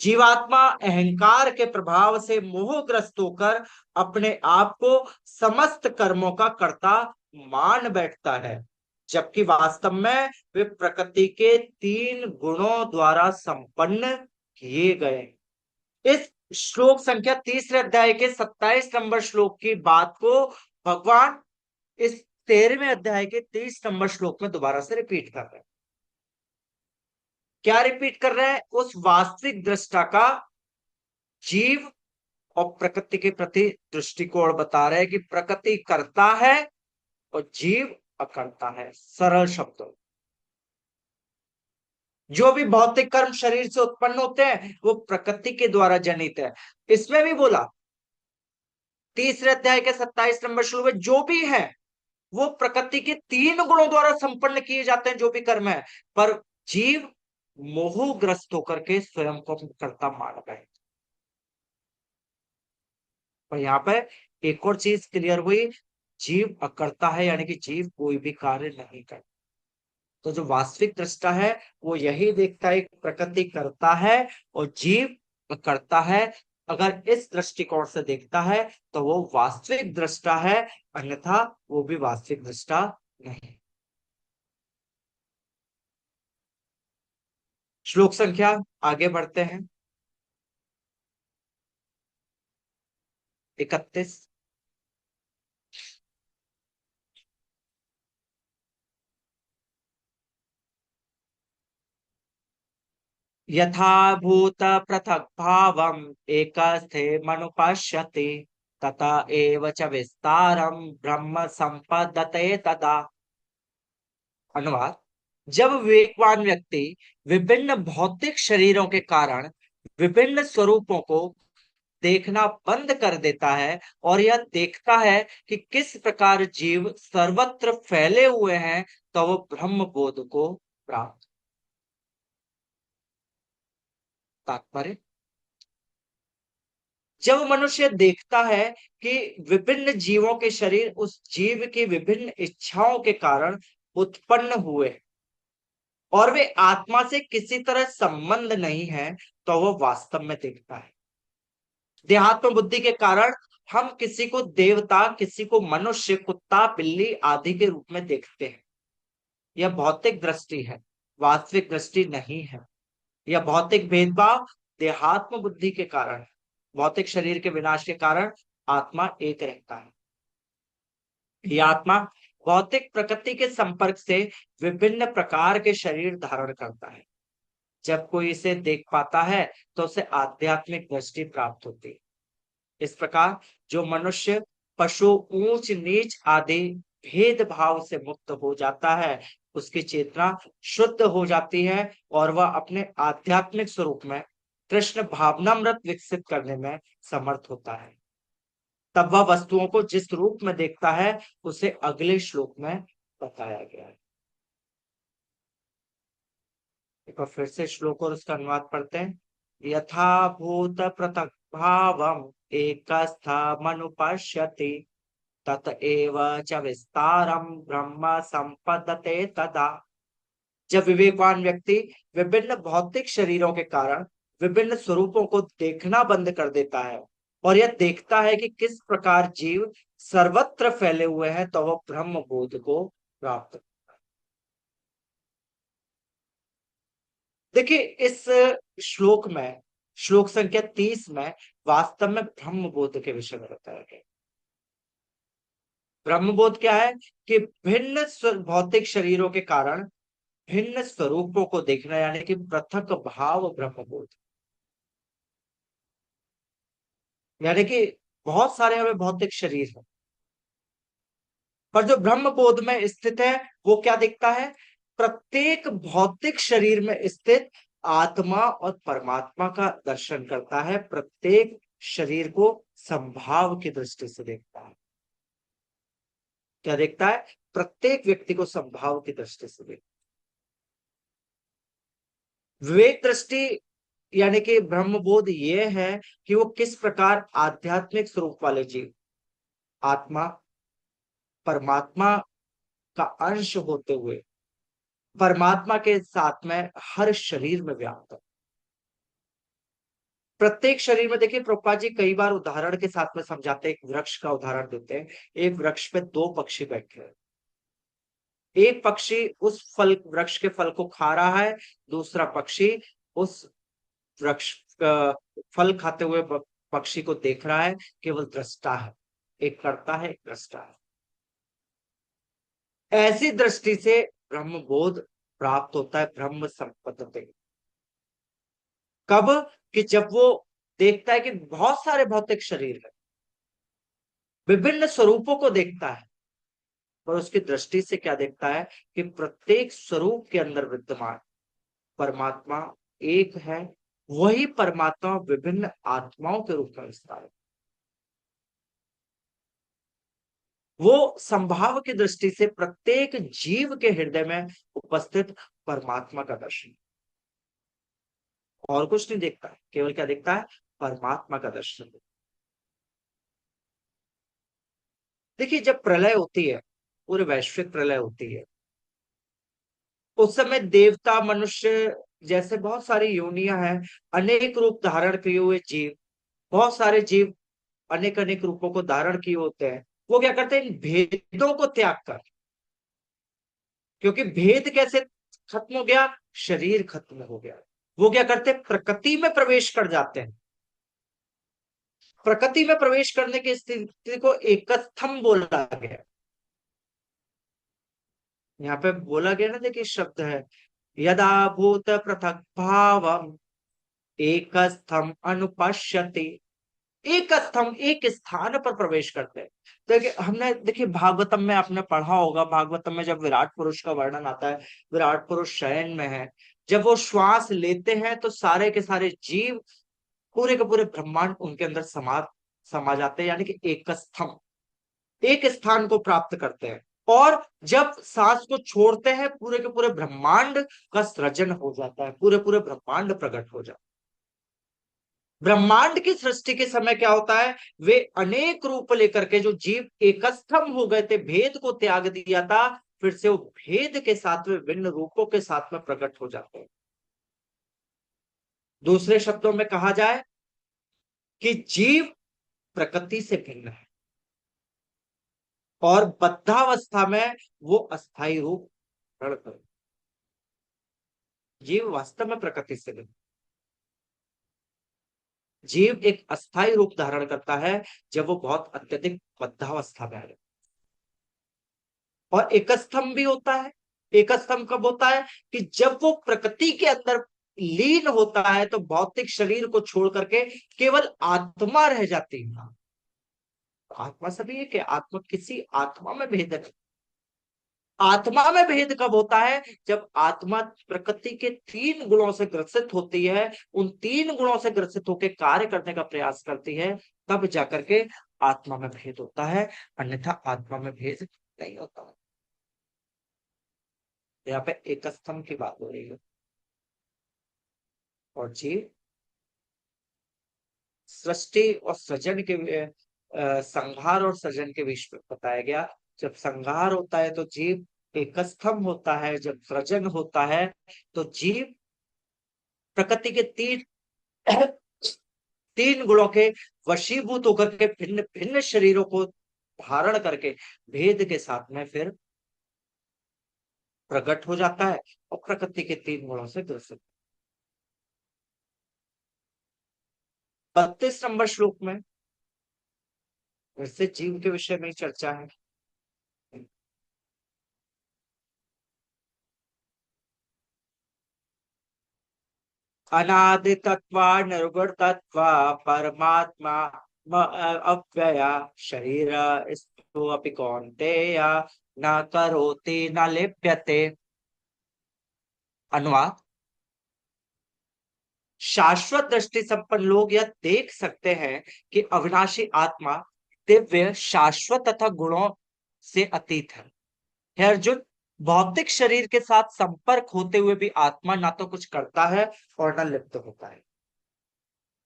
जीवात्मा अहंकार के प्रभाव से मोहग्रस्त होकर अपने आप को समस्त कर्मों का कर्ता मान बैठता है, जबकि वास्तव में वे प्रकृति के तीन गुणों द्वारा संपन्न किए गए। इस श्लोक संख्या तीसरे अध्याय के 27 नंबर श्लोक की बात को भगवान इस 13वें अध्याय के 30 नंबर श्लोक में दोबारा से रिपीट कर रहे हैं। क्या रिपीट कर रहे हैं? उस वास्तविक दृष्टा का जीव और प्रकृति के प्रति दृष्टिकोण बता रहे हैं कि प्रकृति करता है और जीव अकर्ता है। सरल शब्दों, जो भी भौतिक कर्म शरीर से उत्पन्न होते हैं वो प्रकृति के द्वारा जनित है। इसमें भी बोला तीसरे अध्याय के 27 नंबर श्लोक में, जो भी है वो प्रकृति के तीन गुणों द्वारा संपन्न किए जाते हैं, जो भी कर्म है। पर जीव मोहग्रस्त होकर के स्वयं को कर्ता मान गए। और यहाँ पर एक और चीज क्लियर हुई, जीव अकर्ता है, यानी कि जीव कोई भी कार्य नहीं करता। तो जो वास्तविक दृष्टा है वो यही देखता है कि प्रकृति करता है और जीव करता है। अगर इस दृष्टिकोण से देखता है तो वो वास्तविक दृष्टा है, अन्यथा वो भी वास्तविक दृष्टा नहीं। श्लोक संख्या आगे बढ़ते हैं। 31। यथा भूत पृथक भावम एकस्थे मनुपश्यति तथा एव च विस्तारम ब्रह्म संपद्यते तदा। अनुवाद: जब विवेकवान व्यक्ति विभिन्न भौतिक शरीरों के कारण विभिन्न स्वरूपों को देखना बंद कर देता है और यह देखता है कि किस प्रकार जीव सर्वत्र फैले हुए हैं, तो वो ब्रह्म बोध को प्राप्त। तात्पर्य: जब मनुष्य देखता है कि विभिन्न जीवों के शरीर उस जीव की विभिन्न इच्छाओं के कारण उत्पन्न हुए और वे आत्मा से किसी तरह संबंध नहीं है, तो वह वास्तव में देखता है। देहात्म बुद्धि के कारण हम किसी को देवता, किसी को मनुष्य, कुत्ता, बिल्ली आदि के रूप में देखते हैं। यह भौतिक दृष्टि है, वास्तविक दृष्टि नहीं है। यह भौतिक भेदभाव देहात्म बुद्धि के कारण है। भौतिक शरीर के विनाश के कारण आत्मा एक रहता है। यह आत्मा भौतिक प्रकृति के संपर्क से विभिन्न प्रकार के शरीर धारण करता है। जब कोई इसे देख पाता है तो उसे आध्यात्मिक दृष्टि प्राप्त होती है। इस प्रकार जो मनुष्य पशु, ऊंच नीच आदि भेदभाव से मुक्त हो जाता है, उसकी चेतना शुद्ध हो जाती है और वह अपने आध्यात्मिक स्वरूप में कृष्ण भावनामृत विकसित करने में समर्थ होता है। तब वह वस्तुओं को जिस रूप में देखता है उसे अगले श्लोक में बताया गया है। एक बार फिर से श्लोक और उसका अनुवाद पढ़ते हैं। यथा भूत पृथक भावम एकस्थमनुपश्यति तत एव च विस्तारम ब्रह्म संपद्यते तदा। जब विवेकवान व्यक्ति विभिन्न भौतिक शरीरों के कारण विभिन्न स्वरूपों को देखना बंद कर देता है और यह देखता है कि किस प्रकार जीव सर्वत्र फैले हुए हैं, तो वह ब्रह्म बोध को प्राप्त। देखिए इस श्लोक में, श्लोक संख्या 30 में वास्तव में ब्रह्म बोध के विषय में बताया गया। ब्रह्म बोध क्या है? कि भिन्न भौतिक शरीरों के कारण भिन्न स्वरूपों को देखना, यानी कि पृथक भाव ब्रह्म बोध। यानी कि बहुत सारे हमें भौतिक शरीर है, पर जो ब्रह्म बोध में स्थित है वो क्या दिखता है? प्रत्येक भौतिक शरीर में स्थित आत्मा और परमात्मा का दर्शन करता है। प्रत्येक शरीर को संभाव की दृष्टि से देखता है। क्या देखता है? प्रत्येक व्यक्ति को संभाव की दृष्टि से देखता है। विवेक दृष्टि यानी कि ब्रह्मबोध ये है कि वो किस प्रकार आध्यात्मिक स्वरूप वाले जीव आत्मा परमात्मा का अंश होते हुए परमात्मा के साथ में हर शरीर में व्याप्त है। प्रत्येक शरीर में देखिए प्रभुपाद जी कई बार उदाहरण के साथ में समझाते हैं, एक वृक्ष का उदाहरण देते हैं। एक वृक्ष पे दो पक्षी बैठे हैं। एक पक्षी उस फल वृक्ष के फल को खा रहा है, दूसरा पक्षी उस वृक्ष का फल खाते हुए पक्षी को देख रहा है, केवल दृष्टा है। एक कर्ता है, एक दृष्टा है। ऐसी दृष्टि से ब्रह्म बोध प्राप्त होता है, ब्रह्म संपत्ति। कब? कि जब वो देखता है कि बहुत सारे भौतिक शरीर है, विभिन्न स्वरूपों को देखता है, और उसकी दृष्टि से क्या देखता है कि प्रत्येक स्वरूप के अंदर विद्यमान परमात्मा एक है। वही परमात्मा विभिन्न आत्माओं के रूप में विस्तार है। वो संभाव की दृष्टि से प्रत्येक जीव के हृदय में उपस्थित परमात्मा का दर्शन, और कुछ नहीं देखता है, केवल क्या देखता है? परमात्मा का दर्शन। देखिए जब प्रलय होती है, पूरे वैश्विक प्रलय होती है, उस समय देवता मनुष्य जैसे बहुत सारी योनियां हैं, अनेक रूप धारण किए हुए जीव, बहुत सारे जीव अनेक अनेक रूपों को धारण किए होते हैं। वो क्या करते हैं? इन भेदों को त्याग कर, क्योंकि भेद कैसे खत्म हो गया? शरीर खत्म हो गया। वो क्या करते हैं? प्रकृति में प्रवेश कर जाते हैं। प्रकृति में प्रवेश करने की स्थिति को एकस्थम बोला गया। यहाँ पे बोला गया ना, देखिए शब्द है, यदा भूत पृथक भावम एकस्थम अनुपश्यति। एक स्तंभ, एक स्थान पर प्रवेश करते हैं। तो हमने देखिए भागवतम में आपने पढ़ा होगा, भागवतम में जब विराट पुरुष का वर्णन आता है, विराट पुरुष शयन में है, जब वो श्वास लेते हैं तो सारे के सारे जीव, पूरे के पूरे ब्रह्मांड उनके अंदर समा जाते हैं, यानी कि एक स्तंभ, एक स्थान को प्राप्त करते हैं। और जब सांस को छोड़ते हैं, पूरे के पूरे ब्रह्मांड का सृजन हो जाता है, पूरे पूरे ब्रह्मांड प्रकट हो जाता है। ब्रह्मांड की सृष्टि के समय क्या होता है? वे अनेक रूप लेकर के, जो जीव एकस्थम हो गए थे, भेद को त्याग दिया था, फिर से वो भेद के साथ में विभिन्न रूपों के साथ में प्रकट हो जाते हैं। दूसरे शब्दों में कहा जाए कि जीव प्रकृति से भिन्न है, और बद्धावस्था में वो अस्थायी रूप धारण करे। जीव वास्तव में प्रकृति से भिन्न, जीव एक अस्थायी रूप धारण करता है जब वो बहुत अत्यधिक बद्धावस्था में आ जाए। और एक स्तंभ भी होता है। एक स्तंभ कब होता है? कि जब वो प्रकृति के अंदर लीन होता है, तो भौतिक शरीर को छोड़ करके केवल आत्मा रह जाती है। आत्मा सभी है कि आत्मा, किसी आत्मा में भेद नहीं। आत्मा में भेद कब होता है? जब आत्मा प्रकृति के तीन गुणों से ग्रसित होती है, उन तीन गुणों से ग्रसित होकर कार्य करने का प्रयास करती है, तब जाकर के आत्मा में भेद होता है, अन्यथा आत्मा में भेद नहीं होता। यहाँ पे एक स्तंभ की बात हो रही है। और जीव सृष्टि और सृजन के संहार और सृजन के बीच में बताया गया। जब संहार होता है तो जीव एक स्तंभ होता है, जब सृजन होता है तो जीव प्रकृति के तीन तीन गुणों के वशीभूत होकर के भिन्न भिन्न शरीरों को धारण करके भेद के साथ में फिर प्रकट हो जाता है, और प्रकृति के तीन गुणों से ग्रसित। 32 नंबर श्लोक में फिर से जीव के विषय में चर्चा है। अनादि तत्वा निर्गुण तत्वा परमात्मा अव्यया शरीर स्थो अपि कौन्तेय न करोति न लिप्यते। अनुवाद: शाश्वत दृष्टि संपन्न लोग यह देख सकते हैं कि अविनाशी आत्मा दिव्य, शाश्वत तथा गुणों से अतीत है। हे अर्जुन, भौतिक शरीर के साथ संपर्क होते हुए भी आत्मा ना तो कुछ करता है और न लिप्त होता है।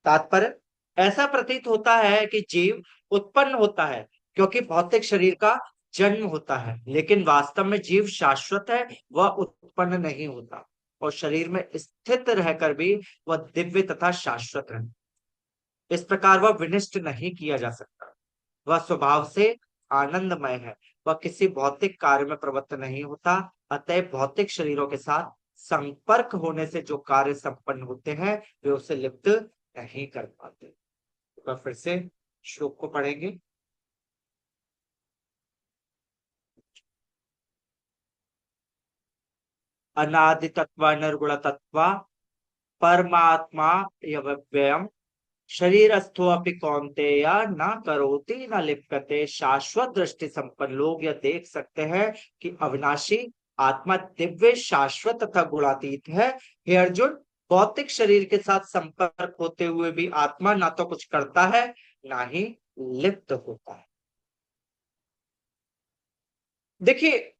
तात्पर्य: ऐसा प्रतीत होता है कि जीव उत्पन्न होता है क्योंकि भौतिक शरीर का जन्म होता है, लेकिन वास्तव में जीव शाश्वत है, वह उत्पन्न नहीं होता, और शरीर में स्थित रहकर भी वह दिव्य तथा शाश्वत है। इस प्रकार वह विनिष्ट नहीं किया जा सकता। वह स्वभाव से आनंदमय है, वह किसी भौतिक कार्य में प्रवृत्त नहीं होता। अतः भौतिक शरीरों के साथ संपर्क होने से जो कार्य संपन्न होते हैं वे उसे लिप्त नहीं कर पाते। तो फिर से श्लोक को पढ़ेंगे। अनादि तत्व निर्गुण तत्व परमात्मा व्ययम शरीरस्थो अपि कौन्तेय न करोति न लिप्यते। शाश्वत दृष्टि संपन्न लोग यह देख सकते हैं कि अविनाशी आत्मा दिव्य शाश्वत तथा गुणातीत है। हे अर्जुन, भौतिक शरीर के साथ संपर्क होते हुए भी आत्मा ना तो कुछ करता है ना ही लिप्त होता है। देखिए,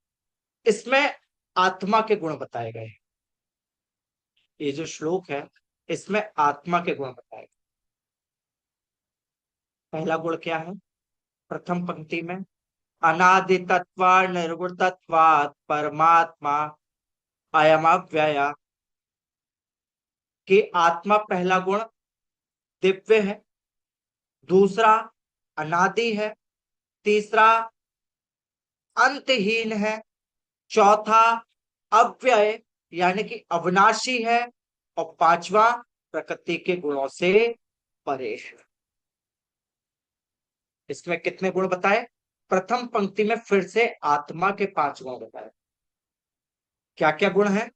इसमें आत्मा के गुण बताए गए हैं। ये जो श्लोक है इसमें आत्मा के गुण बताए गए। पहला गुण क्या है? प्रथम पंक्ति में अनादि तत्व निर्गुण तत्वात् परमात्मा अयम अव्यय, कि आत्मा पहला गुण दिव्य है, दूसरा अनादि है, तीसरा अंतहीन है, चौथा अव्यय यानी कि अविनाशी है, और पांचवा प्रकृति के गुणों से परे है। इसमें कितने गुण बताए? प्रथम पंक्ति में फिर से आत्मा के 5 गुण बताए। क्या क्या गुण है?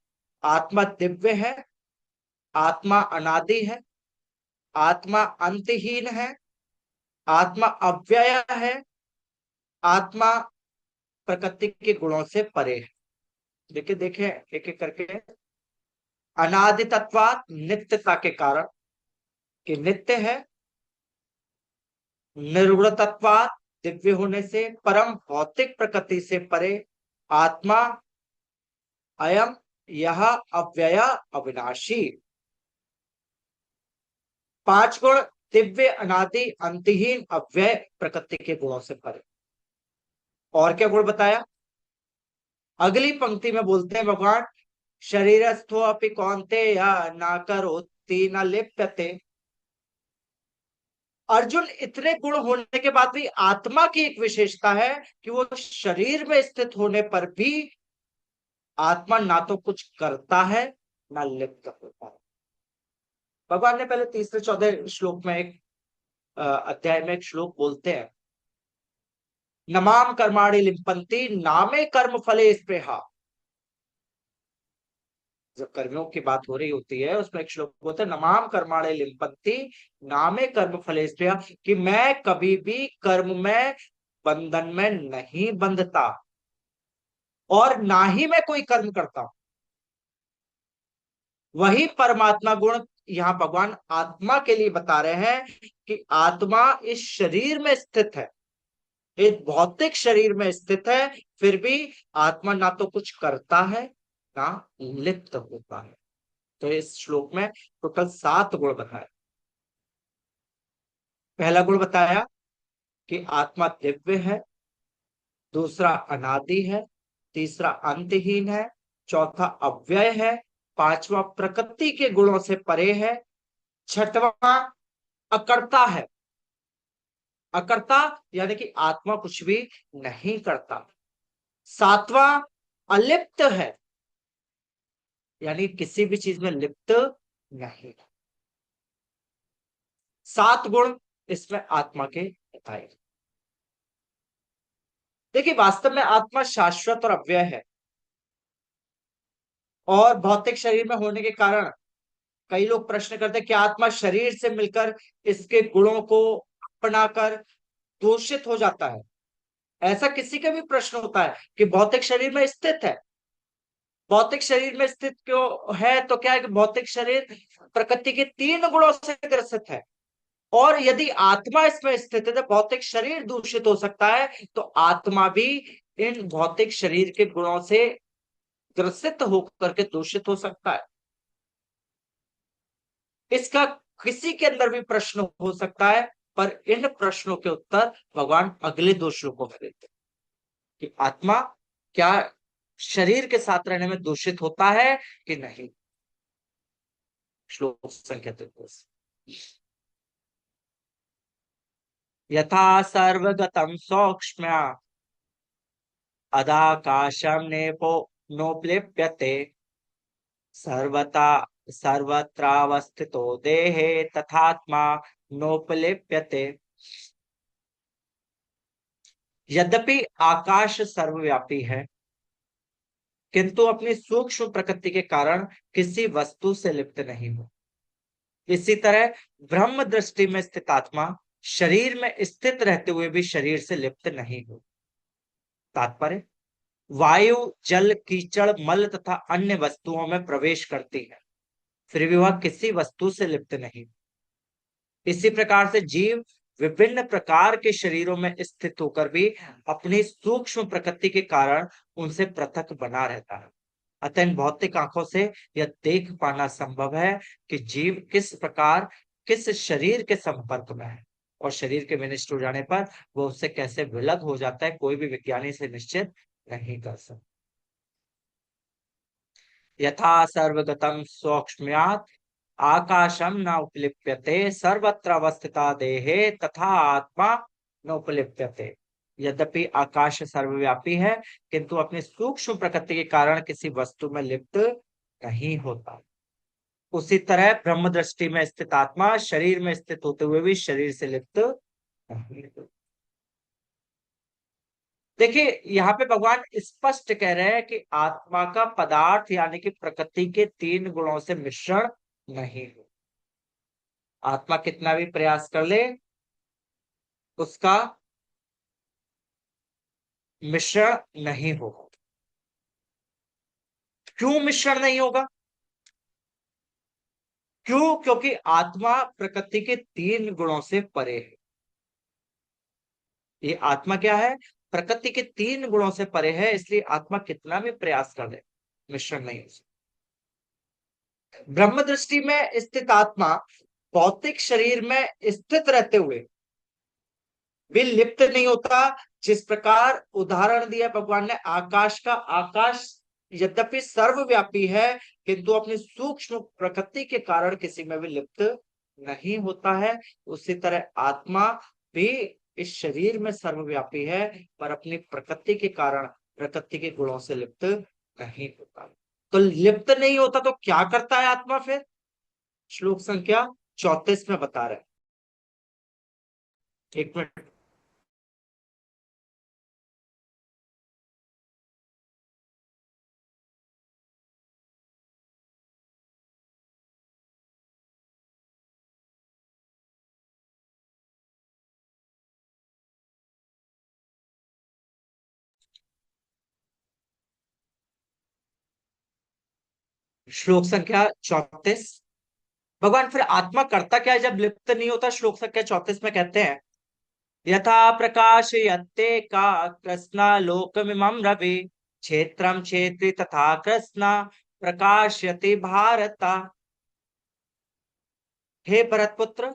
आत्मा दिव्य है, आत्मा अनादि है, आत्मा अंतहीन है, आत्मा अव्यय है, आत्मा प्रकृति के गुणों से परे है। देखिए देखिए एक एक करके। अनादि तत्वात् नित्यता के कारण, कि नित्य है। निर्गुण तत्वात् दिव्य होने से, परम भौतिक प्रकृति से परे। आत्मा अयम यह अव्यय अविनाशी। 5 गुण दिव्य अनादि अंतहीन अव्यय प्रकृति के गुणों से परे। और क्या गुण बताया? अगली पंक्ति में बोलते हैं भगवान, शरीरस्थो अपि कौन्तेय न करोति न लिप्यते। अर्जुन, इतने गुण होने के बाद भी आत्मा की एक विशेषता है कि वो शरीर में स्थित होने पर भी आत्मा ना तो कुछ करता है ना लिप्त होता है। भगवान ने पहले तीसरे 14 श्लोक में एक अध्याय में एक श्लोक बोलते हैं, नमाम कर्माणि लिम्पन्ति नामे कर्म फले स्पृहा। जब कर्मियों की बात हो रही होती है उसमें एक श्लोक होता है, नमाम कर्माणि लिम्पन्ति नामे कर्म फले स्पृहा, कि मैं कभी भी कर्म में बंधन में नहीं बंधता और ना ही मैं कोई कर्म करता हूं। वही परमात्मा गुण यहाँ भगवान आत्मा के लिए बता रहे हैं कि आत्मा इस शरीर में स्थित है, एक भौतिक शरीर में स्थित है, फिर भी आत्मा ना तो कुछ करता है ना लिप्त होता है। तो इस श्लोक में टोटल 7 गुण बताए। पहला गुण बताया कि आत्मा दिव्य है, दूसरा अनादि है, तीसरा अंतहीन है, चौथा अव्यय है, पांचवा प्रकृति के गुणों से परे है, छठवां अकर्ता है। अकर्ता यानी कि आत्मा कुछ भी नहीं करता। सातवां अलिप्त है, यानी किसी भी चीज में लिप्त नहीं। 7 गुण इसमें आत्मा के बताए। देखिए, वास्तव में आत्मा शाश्वत और अव्यय है, और भौतिक शरीर में होने के कारण कई लोग प्रश्न करते हैं कि आत्मा शरीर से मिलकर इसके गुणों को अपनाकर दूषित हो जाता है। ऐसा किसी का भी प्रश्न होता है कि भौतिक शरीर में स्थित है, भौतिक शरीर में स्थित क्यों है? तो क्या है कि भौतिक शरीर प्रकृति के 3 गुणों से ग्रसित है, और यदि आत्मा इसमें स्थित है तो भौतिक शरीर दूषित हो सकता है, तो आत्मा भी इन भौतिक शरीर के गुणों से ग्रसित होकर के दूषित हो सकता है। इसका किसी के अंदर भी प्रश्न हो सकता है, पर इन प्रश्नों के उत्तर भगवान अगले 2 श्लोकों में देते हैं कि आत्मा क्या शरीर के साथ रहने में दूषित होता है कि नहीं। श्लोक संख्या 33। यथा सर्वगतं सौक्ष्म्य अदाकाशं नेपो नोपलिप्यते सर्वता सर्वत्रावस्थितो देहे तथात्मा नोपलिप्यते। यद्यपि आकाश सर्वव्यापी है, किंतु अपनी सूक्ष्म प्रकृति के कारण किसी वस्तु से लिप्त नहीं हो। इसी तरह ब्रह्म दृष्टि में स्थित आत्मा शरीर में स्थित रहते हुए भी शरीर से लिप्त नहीं हो। तात्पर्य, वायु, जल, कीचड़, मल तथा अन्य वस्तुओं में प्रवेश करती है, फिर भी वह किसी वस्तु से लिप्त नहीं। इसी प्रकार से जीव विभिन्न प्रकार के शरीरों में स्थित होकर भी अपनी सूक्ष्म प्रकृति के कारण उनसे पृथक बना रहता है। अतः इन भौतिक आंखों से यह देख पाना संभव है कि जीव किस प्रकार किस शरीर के संपर्क में है, और शरीर के विनष्ट हो जाने पर वह उससे कैसे विलग हो जाता है, कोई भी विज्ञानी से निश्चित नहीं कर सकता। यथा सर्वगतं सौक्ष्म्यात् आकाशम न उपलिप्यते सर्वत्र अवस्थिता देहे तथा आत्मा न उपलिप्यते। यद्यपि आकाश सर्वव्यापी है, किंतु अपनी सूक्ष्म प्रकृति के कारण किसी वस्तु में लिप्त नहीं होता। उसी तरह ब्रह्म दृष्टि में स्थित आत्मा शरीर में स्थित होते हुए भी शरीर से लिप्त नहीं होता। देखिए, यहाँ पे भगवान स्पष्ट कह रहे हैं कि आत्मा का पदार्थ यानी कि प्रकृति के तीन गुणों से मिश्रण नहीं हो। आत्मा कितना भी प्रयास कर ले, उसका मिश्रण नहीं होगा। क्यों मिश्रण नहीं होगा? क्यों? क्योंकि आत्मा प्रकृति के तीन गुणों से परे है। ये आत्मा क्या है? प्रकृति के तीन गुणों से परे है, इसलिए आत्मा कितना भी प्रयास कर ले, मिश्रण नहीं हो सकता। ब्रह्म दृष्टि में स्थित आत्मा भौतिक शरीर में स्थित रहते हुए भी लिप्त नहीं होता। जिस प्रकार उदाहरण दिया भगवान ने आकाश का, आकाश यद्यपि सर्वव्यापी है, किंतु अपनी सूक्ष्म प्रकृति के कारण किसी में भी लिप्त नहीं होता है। उसी तरह आत्मा भी इस शरीर में सर्वव्यापी है, पर अपनी प्रकृति के कारण प्रकृति के गुणों से लिप्त नहीं होता। तो लिप्त नहीं होता तो क्या करता है आत्मा फिर? श्लोक संख्या 34 में बता रहे हैं। एक मिनट। श्लोक संख्या 34। भगवान फिर आत्मा करता क्या है जब लिप्त नहीं होता? श्लोक संख्या 34 में कहते हैं, यथा प्रकाश यत्ते का कृष्णा लोकमिमं रवि क्षेत्रम क्षेत्री तथा कृष्णा प्रकाशयति भारता। हे भरत पुत्र,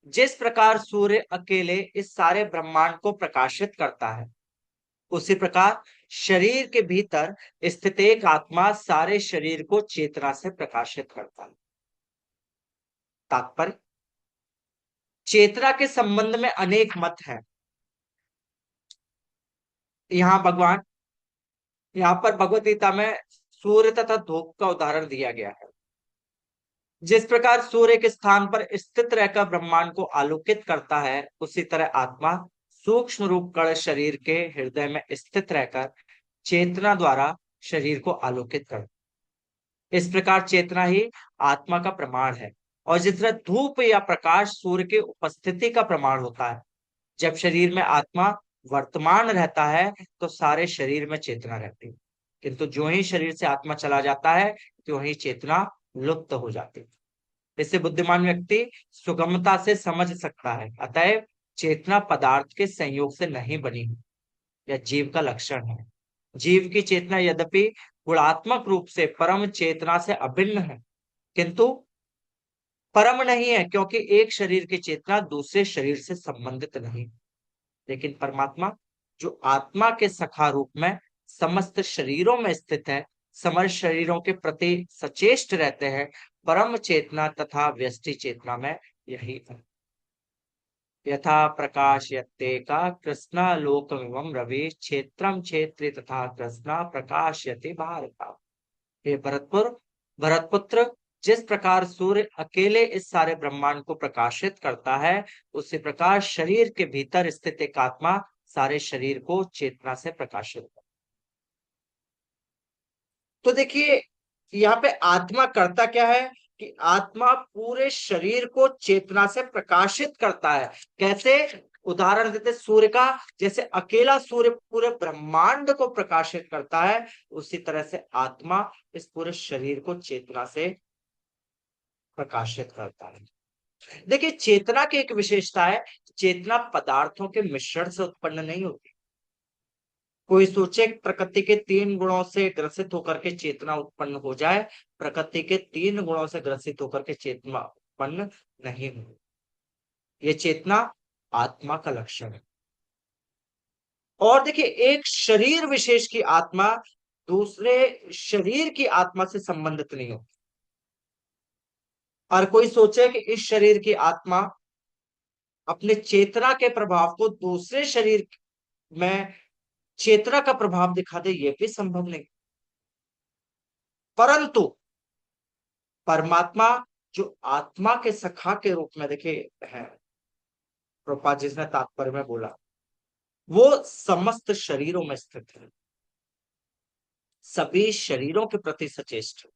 जिस प्रकार सूर्य अकेले इस सारे ब्रह्मांड को प्रकाशित करता है, उसी प्रकार शरीर के भीतर स्थित एक आत्मा सारे शरीर को चेतना से प्रकाशित करता है। तात्पर्य, चेतना के संबंध में अनेक मत हैं। यहाँ भगवान, यहाँ पर भगवत गीता में सूर्य तथा धूप का उदाहरण दिया गया है। जिस प्रकार सूर्य के स्थान पर स्थित रहकर ब्रह्मांड को आलोकित करता है, उसी तरह आत्मा सूक्ष्म रूप कण शरीर के हृदय में स्थित रहकर चेतना द्वारा शरीर को आलोकित करता है। इस प्रकार चेतना ही आत्मा का प्रमाण है। और जिस तरह धूप या प्रकाश सूर्य की उपस्थिति का प्रमाण होता है, जब शरीर में आत्मा वर्तमान रहता है तो सारे शरीर में चेतना रहती है, किंतु जो ही शरीर से आत्मा चला जाता है तो ही चेतना लुप्त हो जाती है। इससे बुद्धिमान व्यक्ति सुगमता से समझ सकता है, अतएव चेतना पदार्थ के संयोग से नहीं बनी है, यह जीव का लक्षण है। जीव की चेतना यद्यपि गुणात्मक रूप से परम चेतना से अभिन्न है, किंतु परम नहीं है, क्योंकि एक शरीर की चेतना दूसरे शरीर से संबंधित नहीं। लेकिन परमात्मा, जो आत्मा के सखा रूप में समस्त शरीरों में स्थित है, समस्त शरीरों के प्रति सचेष्ट रहते हैं, परम चेतना तथा व्यष्टि चेतना में यही है। यथा प्रकाशयते का कृष्णा लोकमिमं रवि क्षेत्रम क्षेत्री तथा कृष्णा प्रकाशयते भारत। हे भरतपुत्र, जिस प्रकार सूर्य अकेले इस सारे ब्रह्मांड को प्रकाशित करता है, उसी प्रकार शरीर के भीतर स्थित एक आत्मा सारे शरीर को चेतना से प्रकाशित करता है। तो देखिए, यहाँ पे आत्मा करता क्या है कि आत्मा पूरे शरीर को चेतना से प्रकाशित करता है। कैसे? उदाहरण देते सूर्य का, जैसे अकेला सूर्य पूरे ब्रह्मांड को प्रकाशित करता है, उसी तरह से आत्मा इस पूरे शरीर को चेतना से प्रकाशित करता है। देखिए, चेतना की एक विशेषता है, चेतना पदार्थों के मिश्रण से उत्पन्न नहीं होती। कोई सोचे प्रकृति के 3 गुणों से ग्रसित होकर के चेतना उत्पन्न हो जाए, प्रकृति के 3 गुणों से ग्रसित होकर के चेतना उत्पन्न नहीं हो। ये चेतना आत्मा का लक्षण है। और देखिए, एक शरीर विशेष की आत्मा दूसरे शरीर की आत्मा से संबंधित नहीं हो। और कोई सोचे कि इस शरीर की आत्मा अपने चेतना के प्रभाव को दूसरे शरीर में चेतना का प्रभाव दिखा दे, यह भी संभव नहीं। परंतु परमात्मा जो आत्मा के सखा के रूप में देखिए है, प्रभुपाद जिसने तात्पर्य में बोला, वो समस्त शरीरों में स्थित है, सभी शरीरों के प्रति सचेष्ट है।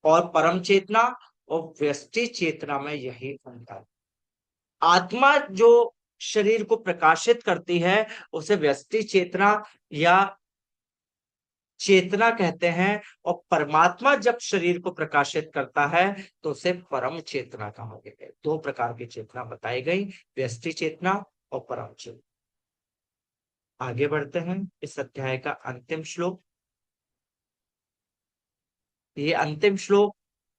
और परम चेतना और व्यष्टि चेतना में यही अंतर है। आत्मा जो शरीर को प्रकाशित करती है, उसे व्यष्टि चेतना या चेतना कहते हैं। और परमात्मा जब शरीर को प्रकाशित करता है, तो उसे परम चेतना कहा गया है। 2 प्रकार की चेतना बताई गई, व्यष्टि चेतना और परम चेतना। आगे बढ़ते हैं, इस अध्याय का अंतिम श्लोक। ये अंतिम श्लोक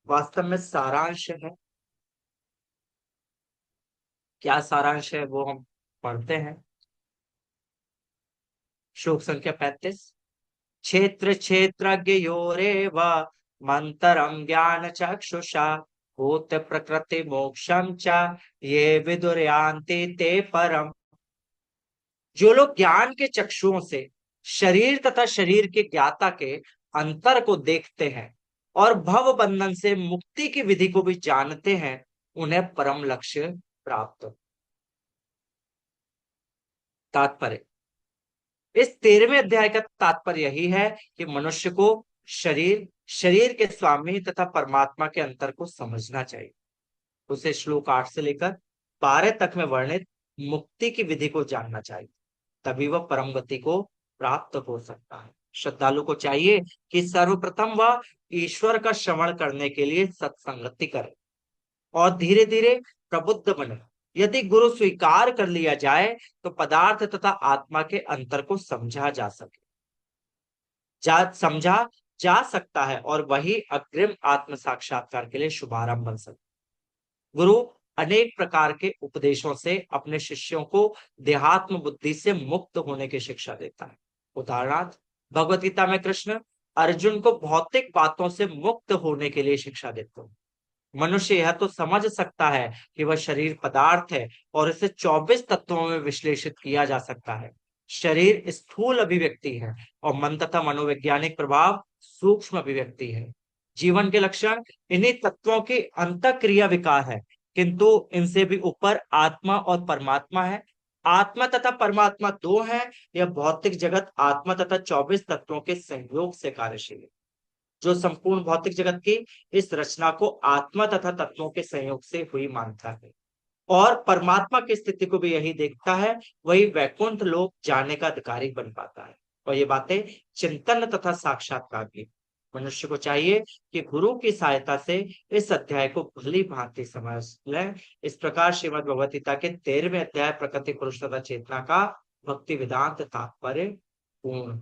वास्तव में सारांश है। क्या सारांश है वो हम पढ़ते हैं। श्लोक संख्या 35। क्षेत्र क्षेत्रज्ञयोरेव मंतरम ज्ञान चक्षुषा भूत प्रकृति मोक्षम च ये विदुर्यान्ति ते परम। जो लोग ज्ञान के चक्षुओं से शरीर तथा शरीर के ज्ञाता के अंतर को देखते हैं और भव बंधन से मुक्ति की विधि को भी जानते हैं, उन्हें परम लक्ष्य प्राप्त हो। तात्पर्य, इस 13वें अध्याय का तात्पर्य यही है कि मनुष्य को शरीर, शरीर के स्वामी तथा परमात्मा के अंतर को समझना चाहिए। उसे श्लोक 8 से लेकर 12 तक में वर्णित मुक्ति की विधि को जानना चाहिए, तभी वह परम गति को प्राप्त हो सकता है। श्रद्धालु को चाहिए कि सर्वप्रथम वह ईश्वर का श्रवण करने के लिए सत्संगति करे और धीरे धीरे प्रबुद्ध बने। यदि गुरु स्वीकार कर लिया जाए, तो पदार्थ तथा आत्मा के अंतर को समझा जा सकता है और वही अग्रिम आत्म साक्षात्कार के लिए शुभारंभ बन सकता है। गुरु अनेक प्रकार के उपदेशों से अपने शिष्यों को देहात्म बुद्धि से मुक्त होने की शिक्षा देता है। उदाहरणार्थ, भगवत गीता में कृष्ण अर्जुन को भौतिक बातों से मुक्त होने के लिए शिक्षा देते हैं। मनुष्य यह तो समझ सकता है कि वह शरीर पदार्थ है और इसे 24 तत्वों में विश्लेषित किया जा सकता है। शरीर स्थूल अभिव्यक्ति है और मन तथा मनोवैज्ञानिक प्रभाव सूक्ष्म अभिव्यक्ति है। जीवन के लक्षण इन्हीं तत्वों की अंतःक्रिया विकार है, किंतु इनसे भी ऊपर आत्मा और परमात्मा है। आत्मा तथा परमात्मा दो हैं। यह भौतिक जगत आत्मा तथा 24 तत्वों के सहयोग से कार्यशील है। जो संपूर्ण भौतिक जगत की इस रचना को आत्मा तथा तत्वों के संयोग से हुई मानता है और परमात्मा की स्थिति को भी यही देखता है, वही वैकुंठ लोक जाने का अधिकारी बन पाता है। और ये बातें चिंतन तथा साक्षात्कार की। मनुष्य को चाहिए कि गुरु की सहायता से इस अध्याय को भली भांति समझ लें। इस प्रकार श्रीमद् भगवत गीता के 13वें अध्याय प्रकृति पुरुष तथा चेतना का भक्ति वेदांत तात्पर्य पूर्ण।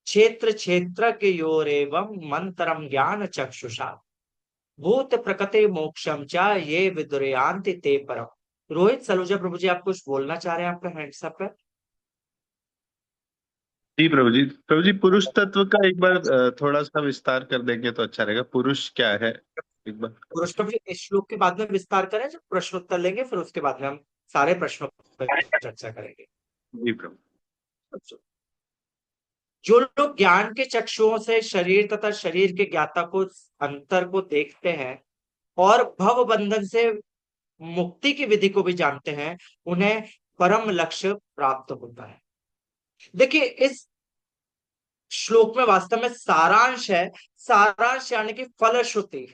क्षेत्र क्षेत्र के योर एवं मंत्रम ज्ञान चक्षुषा भूत प्रकृति मोक्षम चा ये विदुरयांति ते परम। रोहित सलूजा प्रभु जी, आप कुछ बोलना चाह रहे हैं? आपका हैंड्स अप है। जी प्रभु जी। प्रभु जी, पुरुष तत्व का एक बार थोड़ा सा विस्तार कर देंगे तो अच्छा रहेगा। पुरुष क्या है एक बार। पुरुष प्रभु जी, इस श्लोक के बाद में विस्तार करें, जब प्रश्न उत्तर लेंगे फिर उसके बाद में हम सारे प्रश्नों पर चर्चा करेंगे। जी प्रभु। जो लोग ज्ञान के चक्षुओं से शरीर तथा शरीर के ज्ञाता को अंतर को देखते हैं और भव बंधन से मुक्ति की विधि को भी जानते हैं, उन्हें परम लक्ष्य प्राप्त होता है। देखिए, इस श्लोक में वास्तव में सारांश है। सारांश यानी कि फलश्रुति।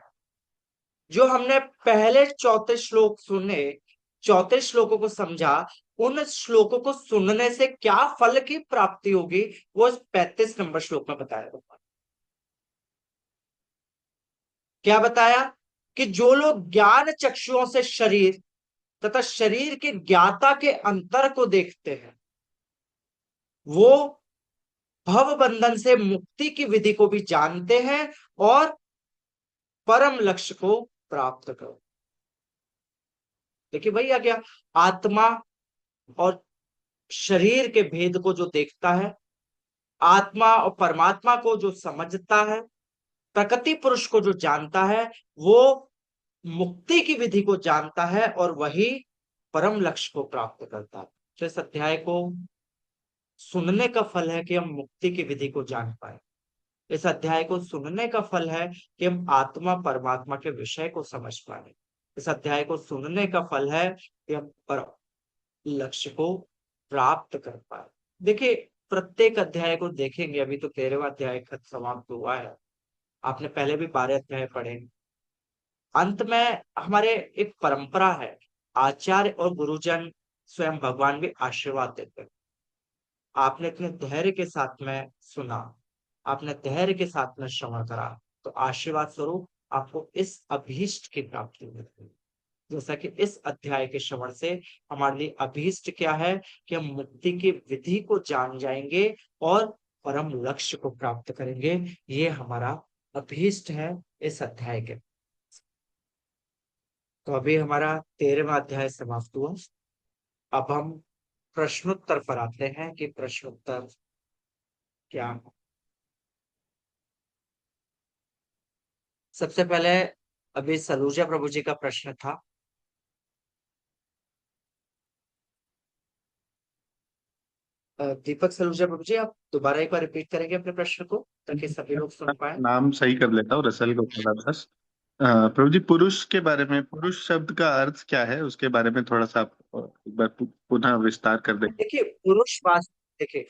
जो हमने पहले 34 श्लोक सुने, 34 श्लोकों को समझा, उन श्लोकों को सुनने से क्या फल की प्राप्ति होगी, वो इस 35 नंबर श्लोक में बताया गया। क्या बताया? कि जो लोग ज्ञान चक्षुओं से शरीर तथा शरीर के ज्ञाता के अंतर को देखते हैं, वो भव बंधन से मुक्ति की विधि को भी जानते हैं और परम लक्ष्य को प्राप्त करो। देखिए वही आ गया, आत्मा और शरीर के भेद को जो देखता है, आत्मा और परमात्मा को जो समझता है, प्रकृति पुरुष को जो जानता है, वो मुक्ति की विधि को जानता है और वही परम लक्ष्य को प्राप्त करता है। तो इस अध्याय को सुनने का फल है कि हम मुक्ति की विधि को जान पाए। इस अध्याय को सुनने का फल है कि हम आत्मा परमात्मा के विषय को समझ पाए। इस अध्याय को सुनने का फल है कि हम पर लक्ष्य को प्राप्त कर पाए। देखिए, प्रत्येक अध्याय को देखेंगे, अभी तो 13वां अध्याय खत्म समाप्त हुआ है, आपने पहले भी 12 अध्याय पढ़े। अंत में हमारे एक परंपरा है, आचार्य और गुरुजन स्वयं भगवान भी आशीर्वाद देते हैं। आपने इतने धैर्य के साथ में सुना, आपने धैर्य के साथ में श्रवण करा, तो आशीर्वाद स्वरूप आपको इस अभीष्ट की प्राप्ति मिलती है। जैसा कि इस अध्याय के श्रवण से हमारे लिए अभीष्ट क्या है, कि हम मुक्ति की विधि को जान जाएंगे और परम लक्ष्य को प्राप्त करेंगे। ये हमारा अभीष्ट है इस अध्याय के। तो अभी हमारा 13वां अध्याय समाप्त हुआ। अब हम प्रश्नोत्तर पर आते हैं कि प्रश्नोत्तर क्या है। सबसे पहले अभी सलूजा प्रभु जी का प्रश्न था। दीपक सलूजा प्रभु जी, आप दोबारा एक बार रिपीट करेंगे अपने प्रश्न को, ताकि सभी लोग सुन पाए। नाम सही कर लेता हूँ, रसल गोपाल दास। प्रभु जी, पुरुष के बारे में, पुरुष शब्द का अर्थ क्या है, उसके बारे में थोड़ा सा आप एक बार पुनः विस्तार कर दें। देखिए, देखिए,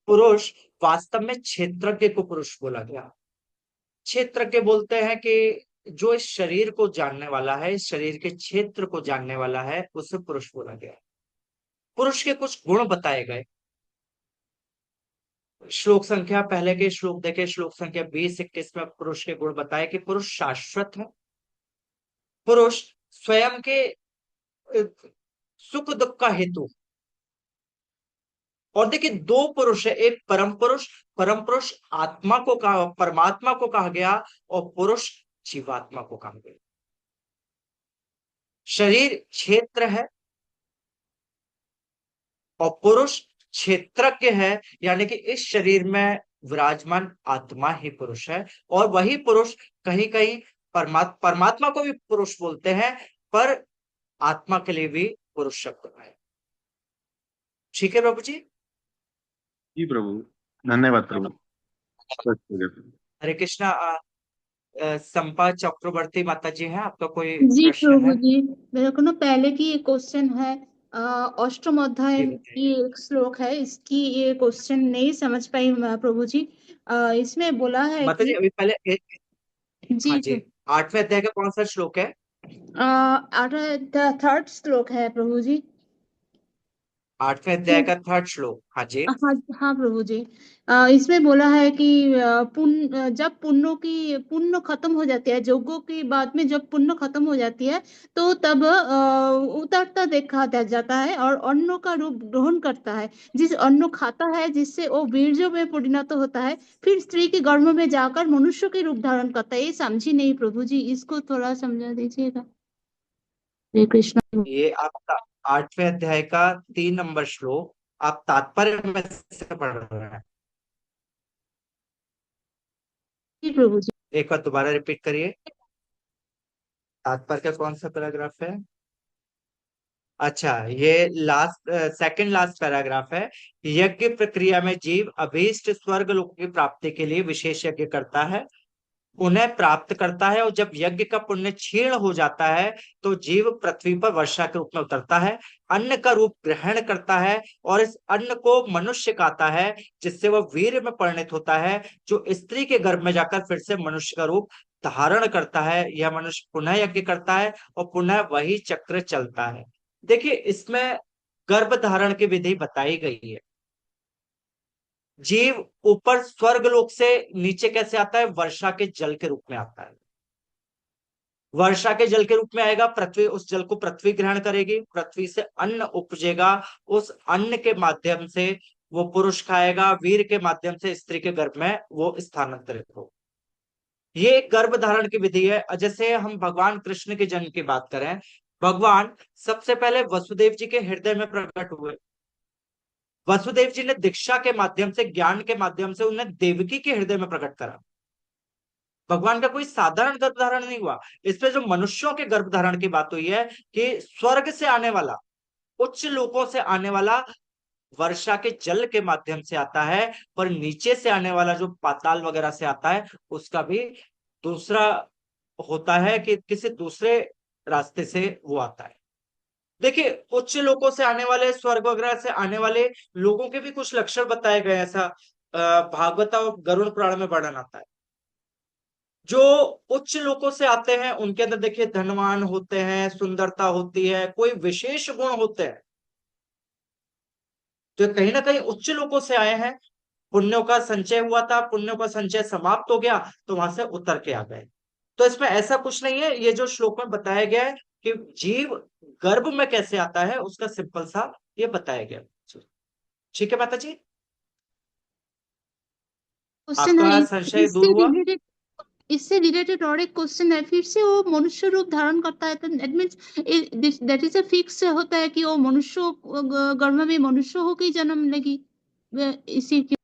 पुरुष वास्तव में क्षेत्रज्ञ को पुरुष बोला गया। क्षेत्रज्ञ बोलते हैं कि जो इस शरीर को जानने वाला है, इस शरीर के क्षेत्र को जानने वाला है, उसे पुरुष बोला गया। पुरुष के कुछ गुण बताए गए। श्लोक संख्या, पहले के श्लोक देखे, श्लोक संख्या 20-21 में पुरुष के गुण बताए कि पुरुष शाश्वत है। पुरुष स्वयं के सुख दुख का हेतु। और देखिए, दो पुरुष है, एक परम पुरुष आत्मा को कहा, परमात्मा को कहा गया, और पुरुष जीवात्मा को कहा गया। शरीर क्षेत्र है और पुरुष क्षेत्रज्ञ है, यानी कि इस शरीर में विराजमान आत्मा ही पुरुष है। और वही पुरुष कहीं कहीं परमात्मा को भी पुरुष बोलते हैं, पर आत्मा के लिए भी पुरुष शब्द है। ठीक है प्रभु जी। जी प्रभु, धन्यवाद प्रभु। बस हो गया प्रभु। हरे कृष्णा। संपा चक्रवर्ती माता जी हैं, आपका कोई जी प्रश्न प्रभु है? जी, मेरे को ना पहले की ये क्वेश्चन है। अष्टम अध्याय जी की बताइए। एक श्लोक है, इसकी ये क्वेश्चन नहीं समझ पाई मैं प्रभु जी। इसमें बोला है माता जी कि अभी पहले हाँ जी जी, 8वें अध्याय का कौन सा श्लोक है? थर्ड श्लोक है प्रभु जी। 8वें अध्याय का 3rd श्लोक, हाँ जी। हाँ हाँ प्रभु जी। इसमें बोला है कि पुण्य, जब पुण्य खत्म हो जाती है, यज्ञों की बाद में जब पुण्य खत्म हो जाती है, तो तब उतरता देखा जाता है और अन्नों का रूप ग्रहण करता है। जिस अन्न खाता है, जिससे वो वीर्य में परिणत होता है, फिर स्त्री के गर्भ में जाकर मनुष्य के रूप धारण करता है। ये समझी नहीं प्रभु जी, इसको थोड़ा समझा दीजिएगा। हरे कृष्ण। ये आप 8वें अध्याय का 3 नंबर श्लोक आप तात्पर्य में से पढ़ रहे हैं। जी प्रभु जी। एक बार दोबारा रिपीट करिए। तात्पर्य का कौन सा पैराग्राफ है? अच्छा, ये लास्ट सेकंड लास्ट पैराग्राफ है। यज्ञ प्रक्रिया में जीव अभीष्ट स्वर्ग लोक की प्राप्ति के लिए विशेष यज्ञ करता है, उन्हें प्राप्त करता है, और जब यज्ञ का पुण्य क्षीण हो जाता है तो जीव पृथ्वी पर वर्षा के रूप में उतरता है, अन्न का रूप ग्रहण करता है, और इस अन्न को मनुष्य खाता है, जिससे वह वीर्य में परिणत होता है, जो स्त्री के गर्भ में जाकर फिर से मनुष्य का रूप धारण करता है। यह मनुष्य पुनः यज्ञ करता है और पुनः वही चक्र चलता है। देखिए, इसमें गर्भ धारण की विधि बताई गई है। जीव ऊपर स्वर्ग लोक से नीचे कैसे आता है? वर्षा के जल के रूप में आता है। वर्षा के जल के रूप में आएगा, पृथ्वी उस जल को पृथ्वी ग्रहण करेगी, पृथ्वी से अन्न उपजेगा, उस अन्न के माध्यम से वो पुरुष खाएगा, वीर के माध्यम से स्त्री के गर्भ में वो स्थानांतरित हो। ये एक गर्भ धारण की विधि है। जैसे हम भगवान कृष्ण के जन्म की बात करें, भगवान सबसे पहले वसुदेव जी के हृदय में प्रकट हुए। वसुदेव जी ने दीक्षा के माध्यम से, ज्ञान के माध्यम से उन्हें देवकी के हृदय में प्रकट करा। भगवान का कोई साधारण गर्भधारण नहीं हुआ। इसमें जो मनुष्यों के गर्भधारण की बात हुई है कि स्वर्ग से आने वाला, उच्च लोकों से आने वाला वर्षा के जल के माध्यम से आता है, पर नीचे से आने वाला जो पाताल वगैरह से आता है उसका भी दूसरा होता है, कि किसी दूसरे रास्ते से वो आता है। देखिए, उच्च लोकों से आने वाले, स्वर्ग वगैरह से आने वाले लोगों के भी कुछ लक्षण बताए गए, ऐसा भागवत और गरुड़ पुराण में वर्णन आता है। जो उच्च लोकों से आते हैं उनके अंदर देखिए धनवान होते हैं, सुंदरता होती है, कोई विशेष गुण होते हैं, तो कहीं ना कहीं उच्च लोकों से आए हैं। पुण्यों का संचय हुआ था, पुण्यों का संचय समाप्त हो गया तो वहां से उतर के आ गए। तो इसमें ऐसा कुछ नहीं है। ये जो श्लोक में बताया गया है कि जीव गर्भ में कैसे आता है, उसका सिंपल सा ये बताया गया। ठीक है माता जी, क्वेश्चन है आपका संशय दूर इससे हुआ? रिलेटेड, इससे रिलेटेड और एक क्वेश्चन है, फिर से वो मनुष्य रूप धारण करता है तो that means that is a fix होता है कि वो मनुष्य गर्भ में मनुष्य होकर ही जन्म लेगी इसी की।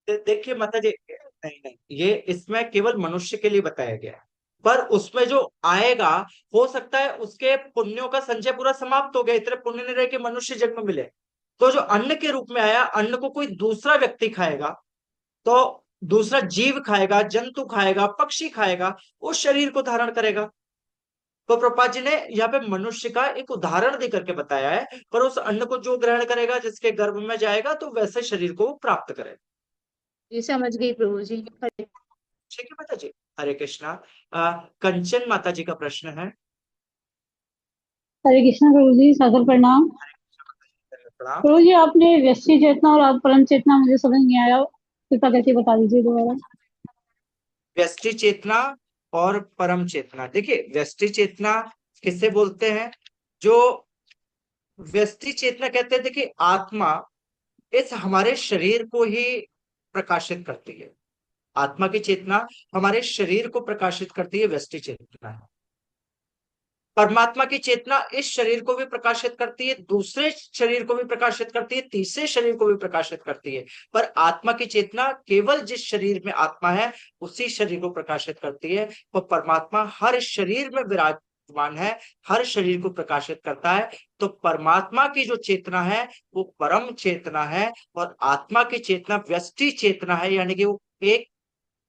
देखिए माता जी, नहीं नहीं, ये इसमें केवल मनुष्य के लिए बताया गया है, पर उसमें जो आएगा, हो सकता है उसके पुण्यों का संचय पूरा समाप्त हो गया, इतने पुण्य नहीं रहे कि मनुष्य जन्म मिले, तो जो अन्न के रूप में आया, अन्न को कोई दूसरा व्यक्ति खाएगा, तो दूसरा जीव खाएगा, जंतु खाएगा, पक्षी खाएगा, उस शरीर को धारण करेगा। तो प्रभुपाद जी ने यहाँ पे मनुष्य का एक उदाहरण देकर के बताया है, पर उस अन्न को जो ग्रहण करेगा, जिसके गर्भ में जाएगा, तो वैसे शरीर को वो प्राप्त करेगा। ये समझ गई प्रभु जी। ठीक है माता जी, हरे कृष्णा। कंचन माता जी का प्रश्न है। हरे कृष्णा प्रभु जी, सादर प्रणाम। प्रणाम। प्रभु जी, आपने व्यष्टि चेतना और आप परम चेतना मुझे समझ नहीं आया, कृपा करके बता दीजिए दोबारा। व्यष्टि चेतना और परम चेतना, देखिए व्यष्टि चेतना किसे बोलते हैं? जो व्यष्टि चेतना कहते हैं, देखिए आत्मा इस हमारे शरीर को ही प्रकाशित करती है। आत्मा की चेतना हमारे शरीर को प्रकाशित करती है, व्यष्टि चेतना है। परमात्मा की चेतना इस शरीर को भी प्रकाशित करती है, दूसरे शरीर को भी प्रकाशित करती है, तीसरे शरीर को भी प्रकाशित करती है, पर आत्मा की चेतना केवल जिस शरीर में आत्मा है उसी शरीर को प्रकाशित करती है। वो परमात्मा हर शरीर में विराजमान है, हर शरीर को प्रकाशित करता है। तो परमात्मा की जो चेतना है वो परम चेतना है, और आत्मा की चेतना व्यष्टि चेतना है, यानी कि वो एक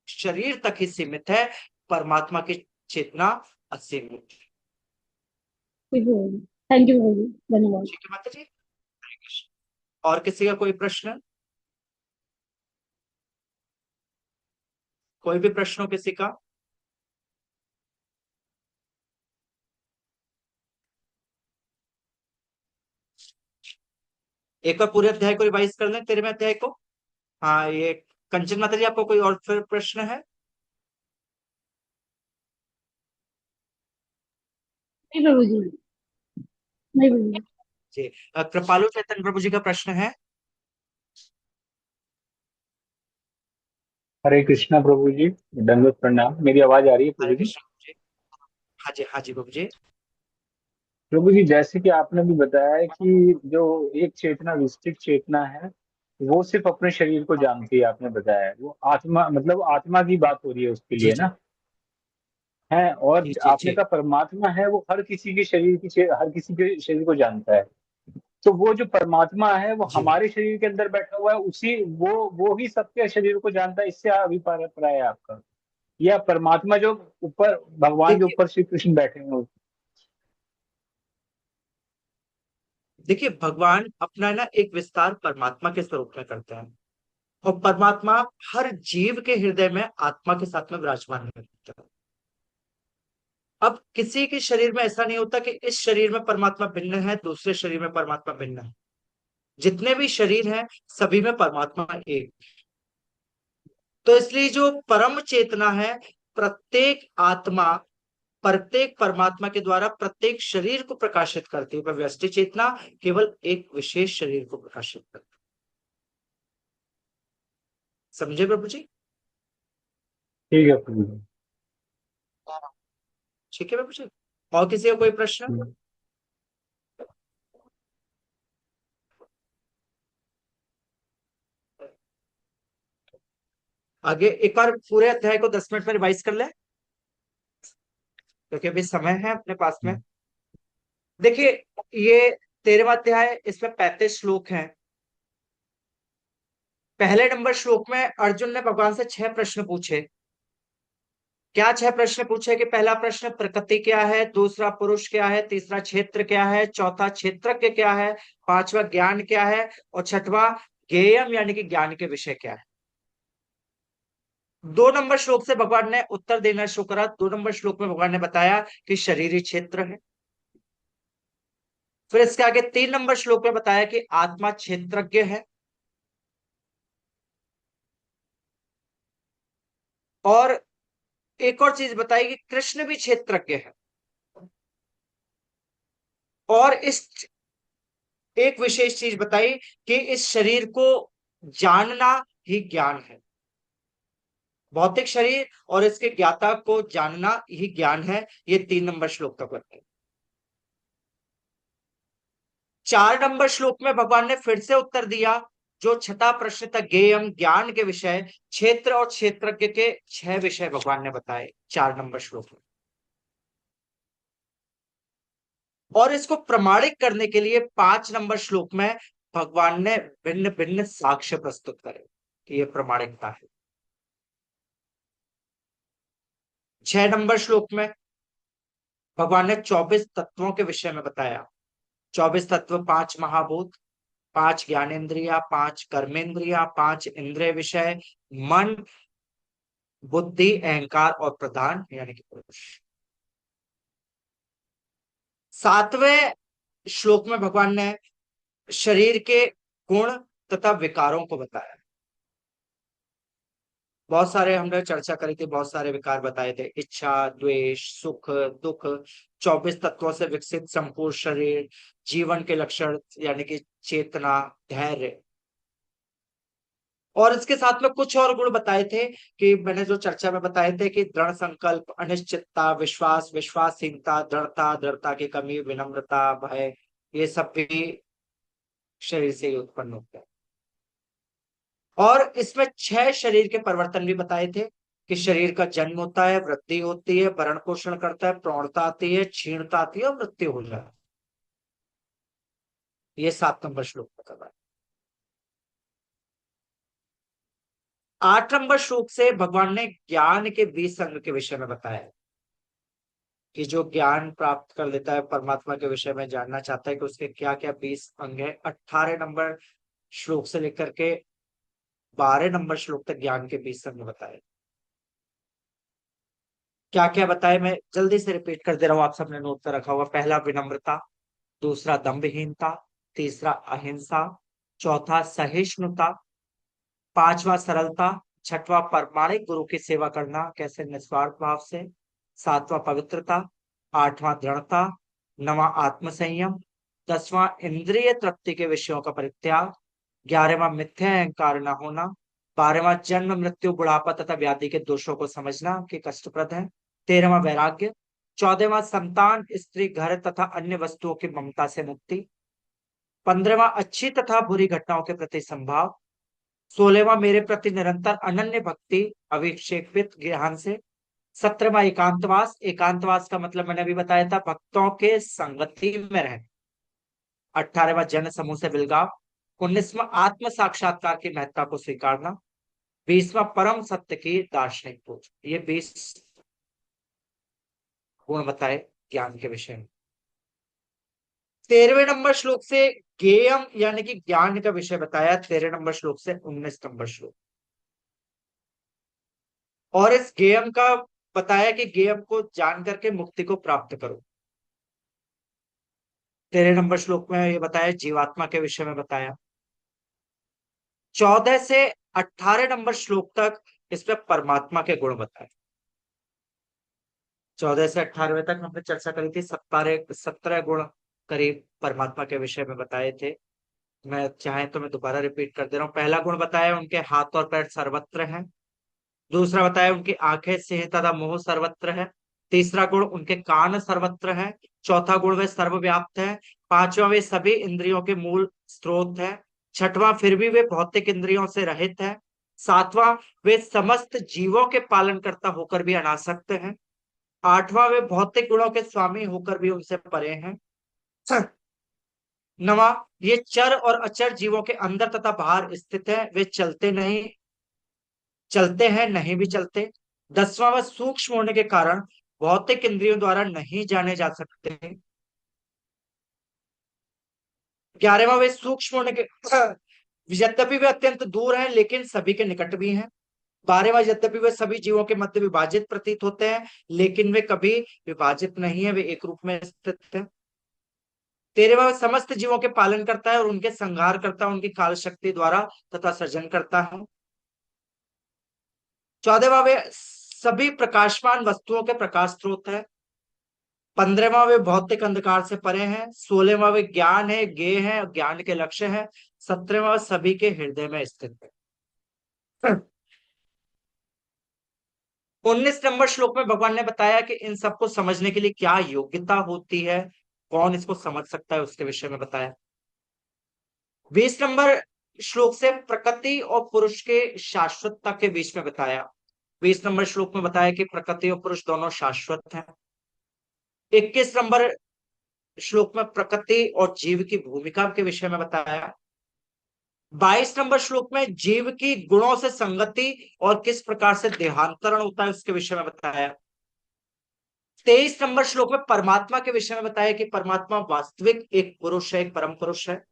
शरीर तक ही सीमित है। परमात्मा की चेतना असीमित है। ठीक है प्रभु जी, थैंक यू प्रभु जी, धन्यवाद। ठीक है माता जी, हरे कृष्ण। और किसी का कोई प्रश्न? कोई भी प्रश्न हो किसी का? एक बार पूरे अध्याय को रिवाइज कर लें, 13वें अध्याय को। हाँ, ये कंचन माता जी, आपको कोई और फिर प्रश्न है? नहीं प्रभु जी, नहीं प्रभु जी। जी, कृपालु चैतन्य प्रभु जी का प्रश्न है। हरे कृष्णा प्रभु जी, दंडवत प्रणाम। मेरी आवाज आ रही है हरे प्रभु जी? कृष्ण प्रभु जी। हाँ जी, हाँ जी प्रभु जी। प्रभु जी, जैसे कि आपने भी बताया है कि जो एक चेतना विस्तृत चेतना है वो सिर्फ अपने शरीर को जानती है, आपने बताया है वो आत्मा, मतलब आत्मा की बात हो रही है उसके जी लिए जी। ना। है, और जी जी आपने जी कहा परमात्मा है वो हर किसी के शरीर हर किसी के शरीर को जानता है। तो वो जो परमात्मा है वो जी। हमारे शरीर के अंदर बैठा हुआ है, उसी वो ही सबके शरीर को जानता है, इससे अभिप्राय है आपका? या परमात्मा जो ऊपर भगवान के देखिए ऊपर श्री कृष्ण बैठे हैं? देखिए, भगवान अपना ना एक विस्तार परमात्मा के स्वरूप में करते हैं, और परमात्मा हर जीव के हृदय में आत्मा के साथ में विराजमान रहता है। अब किसी के शरीर में ऐसा नहीं होता कि इस शरीर में परमात्मा भिन्न है, दूसरे शरीर में परमात्मा भिन्न है। जितने भी शरीर हैं, सभी में परमात्मा एक। तो इसलिए जो परम चेतना है, प्रत्येक आत्मा प्रत्येक परमात्मा के द्वारा प्रत्येक शरीर को प्रकाशित करती है, पर व्यष्टि चेतना केवल एक विशेष शरीर को प्रकाशित करती है। समझे प्रभु जी? ठीक है प्रभु जी। ठीक है प्रभु जी। और किसी का कोई प्रश्न? आगे एक बार पूरे अध्याय को 10 मिनट में रिवाइज कर ले, क्योंकि अभी समय है अपने पास में। देखिए, ये 13वां अध्याय, इसमें 35 श्लोक हैं। पहले नंबर श्लोक में अर्जुन ने भगवान से 6 प्रश्न पूछे। क्या 6 प्रश्न पूछे? कि पहला प्रश्न प्रकृति क्या है, दूसरा पुरुष क्या है, तीसरा क्षेत्र क्या है, चौथा क्षेत्रज्ञ क्या है, पांचवा ज्ञान क्या है, और छठवां ज्ञेयम यानी कि ज्ञान के विषय क्या है। 2 नंबर श्लोक से भगवान ने उत्तर देना शुरू करा। 2 नंबर श्लोक में भगवान ने बताया कि शरीर ही क्षेत्र है। फिर इसके आगे 3 नंबर श्लोक में बताया कि आत्मा क्षेत्रज्ञ है, और एक और चीज बताई कि कृष्ण भी क्षेत्रज्ञ है, और इस एक विशेष चीज बताई कि इस शरीर को जानना ही ज्ञान है। भौतिक शरीर और इसके ज्ञाता को जानना ही ज्ञान है। ये 3 नंबर श्लोक तक बताया। 4 नंबर श्लोक में भगवान ने फिर से उत्तर दिया। जो छठा प्रश्न था, ज्ञेयम ज्ञान के विषय, क्षेत्र और क्षेत्रज्ञ के 6 विषय भगवान ने बताए 4 नंबर श्लोक में। और इसको प्रमाणित करने के लिए 5 नंबर श्लोक में भगवान ने भिन्न भिन्न साक्ष्य प्रस्तुत करे कि यह प्रमाणिकता है। 6 नंबर श्लोक में भगवान ने 24 तत्वों के विषय में बताया। 24 तत्व, 5 महाभूत, 5 ज्ञानेन्द्रिया, 5 कर्मेंद्रिया, 5 इंद्रिय विषय, मन, बुद्धि, अहंकार और प्रधान यानी कि पुरुष। 7वें श्लोक में भगवान ने शरीर के गुण तथा विकारों को बताया। बहुत सारे हमने चर्चा करी थी, बहुत सारे विकार बताए थे, इच्छा, द्वेष, सुख, दुख, 24 तत्वों से विकसित संपूर्ण शरीर, जीवन के लक्षण यानी कि चेतना, धैर्य, और इसके साथ में कुछ और गुण बताए थे कि मैंने जो चर्चा में बताए थे कि दृढ़ संकल्प, अनिश्चितता, विश्वास, विश्वासहीनता, दृढ़ता, दृढ़ता की कमी, विनम्रता, भय, ये सब भी शरीर से ही उत्पन्न होते हैं। और इसमें 6 शरीर के परिवर्तन भी बताए थे कि शरीर का जन्म होता है, वृद्धि होती है, भरण पोषण करता है, प्रौढ़ता आती है, क्षीणता आती है और मृत्यु हो जाती है। ये 7 नंबर श्लोक में कर रहा है। 8 नंबर श्लोक से भगवान ने ज्ञान के 20 अंग के विषय में बताया कि जो ज्ञान प्राप्त कर लेता है, परमात्मा के विषय में जानना चाहता है कि उसके क्या क्या 20 अंग है। 18 नंबर श्लोक से लेकर के 12 नंबर श्लोक तक ज्ञान के 20 अंग बताए। क्या क्या बताए मैं जल्दी से रिपीट कर दे रहा हूं, आप सबने नोट कर रखा होगा। पहला विनम्रता, दूसरा दंभहीनता, तीसरा अहिंसा, चौथा सहिष्णुता, पांचवा सरलता, छठवां प्रामाणिक गुरु की सेवा करना कैसे, निस्वार्थ भाव से, सातवां पवित्रता, आठवां दृढ़ता, नवां आत्मसंयम, 10वां इंद्रिय तृप्ति के विषयों का परित्याग, 11वां मिथ्या अहंकार न होना, 12वां जन्म मृत्यु बुढ़ापा तथा व्याधि के दोषों को समझना कि कष्टप्रद है, 13वां वैराग्य, 14वां संतान, स्त्री, घर तथा अन्य वस्तुओं की ममता से मुक्ति, 15वां अच्छी तथा बुरी घटनाओं के प्रति संभाव, 16वां मेरे प्रति निरंतर अनन्य भक्ति अविक्षेपित ज्ञान से, 17वां एकांतवास। एकांतवास का मतलब मैंने अभी बताया था, भक्तों के संगति में रहना। 18वां जन समूह से विलगाव। 19वां आत्म साक्षात्कार की महत्ता को स्वीकारना। 20वां परम सत्य की दार्शनिक खोज। ये 20 गुण बताए ज्ञान के विषय में। 13वें नंबर श्लोक से ज्ञेयम यानी कि ज्ञान का विषय बताया, 13 नंबर श्लोक से 19 नंबर श्लोक। और इस ज्ञेयम का बताया कि ज्ञेयम को जान करके मुक्ति को प्राप्त करो। 13 नंबर श्लोक में ये बताया, जीवात्मा के विषय में बताया। 14 से 18 नंबर श्लोक तक इसमें परमात्मा के गुण बताए। 14 से 18वें तक हमने चर्चा करी थी, 17 गुण करीब परमात्मा के विषय में बताए थे। मैं चाहे तो मैं दोबारा रिपीट कर दे रहा हूँ। पहला गुण बताया, उनके हाथ और पैर सर्वत्र हैं। दूसरा बताया, उनकी आंखें, सिंह तथा मुंह सर्वत्र है। तीसरा गुण, उनके कान सर्वत्र है। चौथा गुण, वे सर्वव्याप्त है। पांचवा, वे सभी इंद्रियों के मूल स्रोत है। छठवां, फिर भी वे भौतिक इंद्रियों से रहित है। सातवां, वे समस्त जीवों के पालनकर्ता होकर भी अनासक्त हैं। आठवां, वे भौतिक गुणों के स्वामी होकर भी उनसे परे हैं। नवा, ये चर और अचर जीवों के अंदर तथा बाहर स्थित है, वे चलते हैं नहीं भी चलते। 10वां, वह सूक्ष्म होने के कारण भौतिक इंद्रियों द्वारा नहीं जाने जा सकते। 11वां, वे सूक्ष्म होने के यद्यपि वे अत्यंत दूर हैं लेकिन सभी के निकट भी हैं। 12वां, यद्यपि वे सभी जीवों के मध्य विभाजित प्रतीत होते हैं लेकिन वे कभी विभाजित नहीं है, वे एक रूप में स्थित है। 13वां, वे समस्त जीवों के पालन करता है और उनके संहार करता है, उनकी काल शक्ति द्वारा तथा सृजन करता है। 14वां, वे सभी प्रकाशमान वस्तुओं के प्रकाश स्रोत है। 15वां, वे भौतिक अंधकार से परे हैं। 16वां, वे ज्ञान है, ज्ञेय है, ज्ञान के लक्ष्य है। 17वां, सभी के हृदय में स्थित है। 19 नंबर श्लोक में भगवान ने बताया कि इन सबको समझने के लिए क्या योग्यता होती है, कौन इसको समझ सकता है, उसके विषय में बताया। 20 नंबर श्लोक से प्रकृति और पुरुष के शाश्वतता के बीच में बताया। 20 नंबर श्लोक में बताया कि प्रकृति और पुरुष दोनों शाश्वत हैं। 21 नंबर श्लोक में प्रकृति और जीव की भूमिका के विषय में बताया। 22 नंबर श्लोक में जीव की गुणों से संगति और किस प्रकार से देहांतरण होता है उसके विषय में बताया। 23 नंबर श्लोक में परमात्मा के विषय में बताया कि परमात्मा वास्तविक एक पुरुष है, एक परम पुरुष है।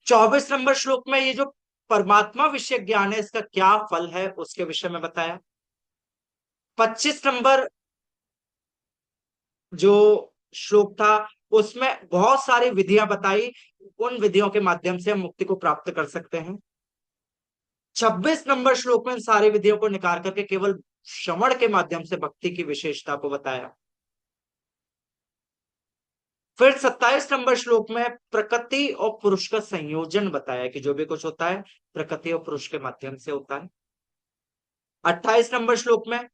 24 नंबर श्लोक में ये जो परमात्मा विषय ज्ञान है इसका क्या फल है उसके विषय में बताया। 25 नंबर जो श्लोक था उसमें बहुत सारी विधियां बताई, उन विधियों के माध्यम से हम मुक्ति को प्राप्त कर सकते हैं। 26 नंबर श्लोक में इन सारी विधियों को निकाल करके केवल श्रवण के माध्यम से भक्ति की विशेषता को बताया। फिर 27 नंबर श्लोक में प्रकृति और पुरुष का संयोजन बताया कि जो भी कुछ होता है प्रकृति और पुरुष के माध्यम से होता है। 28 नंबर श्लोक में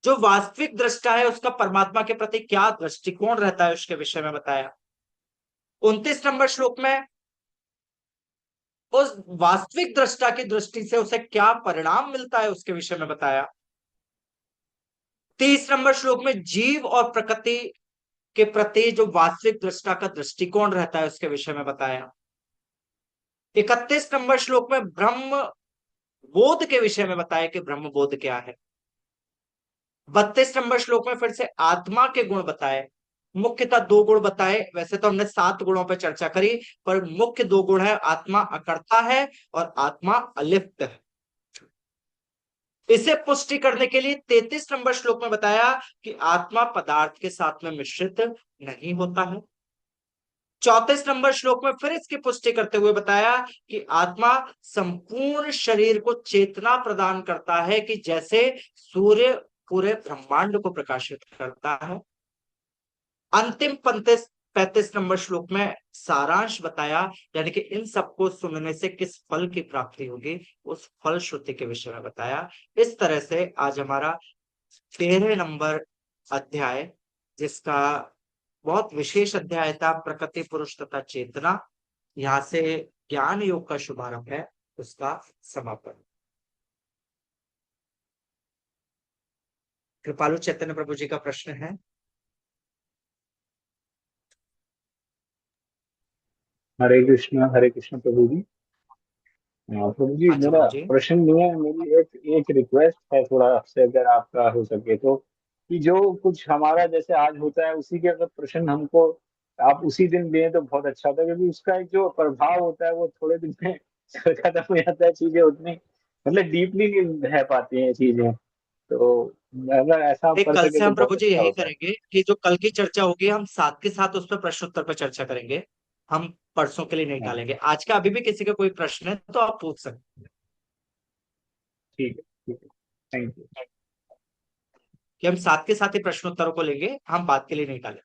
जो वास्तविक दृष्टा है उसका परमात्मा के प्रति क्या दृष्टिकोण रहता है उसके विषय में बताया। 29 नंबर श्लोक में उस वास्तविक दृष्टा की दृष्टि से उसे क्या परिणाम मिलता है उसके विषय में बताया। 30 नंबर श्लोक में जीव और प्रकृति के प्रति जो वास्तविक दृष्टा का दृष्टिकोण रहता है उसके विषय में बताया। 31 नंबर श्लोक में ब्रह्म बोध के विषय में बताया कि ब्रह्म बोध क्या है। 32 नंबर श्लोक में फिर से आत्मा के गुण बताए, मुख्यतः 2 गुण बताए। वैसे तो हमने 7 गुणों पर चर्चा करी पर मुख्य 2 गुण है, आत्मा अकर्ता है और आत्मा अलिप्त है। इसे पुष्टि करने के लिए 33 नंबर श्लोक में बताया कि आत्मा पदार्थ के साथ में मिश्रित नहीं होता है। 34 नंबर श्लोक में फिर इसकी पुष्टि करते हुए बताया कि आत्मा संपूर्ण शरीर को चेतना प्रदान करता है कि जैसे सूर्य पूरे ब्रह्मांड को प्रकाशित करता है। अंतिम 35 नंबर श्लोक में सारांश बताया, यानी कि इन सबको सुनने से किस फल की प्राप्ति होगी उस फल श्रुति के विषय में बताया। इस तरह से आज हमारा 13 नंबर अध्याय, जिसका बहुत विशेष अध्याय था प्रकृति पुरुष तथा चेतना, यहाँ से ज्ञान योग का शुभारंभ है, उसका समापन। कृपालु चैतन्य प्रभु जी का प्रश्न है। हरे कृष्ण प्रभु जी। प्रभु जी, हाँ जी मेरा प्रभु जी। प्रश्न नहीं है, मेरी एक रिक्वेस्ट है थोड़ा आपसे, अगर आपका हो सके तो, कि जो कुछ हमारा जैसे आज होता है उसी के अगर प्रश्न हमको आप उसी दिन दें तो बहुत अच्छा होता है, क्योंकि उसका एक जो प्रभाव होता है वो थोड़े दिन में खत्म हो जाता है, चीजें उतनी मतलब डीपली नहीं रह पाती हैं चीजें, तो अगर ऐसा आप एक कर कल सके से तो हम बहुत प्रभु जी अच्छा यही होता है। करेंगे कि जो कल की चर्चा होगी हम साथ के साथ उस पर प्रश्न उत्तर पर चर्चा करेंगे। हम परसों के लिए नहीं हाँ, टालेंगे। आज का अभी भी किसी का कोई प्रश्न है तो आप पूछ सकते हैं। ठीक है, ठीक है, थैंक यू। कि हम साथ के साथ ही प्रश्न उत्तरों को लेंगे, हम बात के लिए नहीं टालेंगे।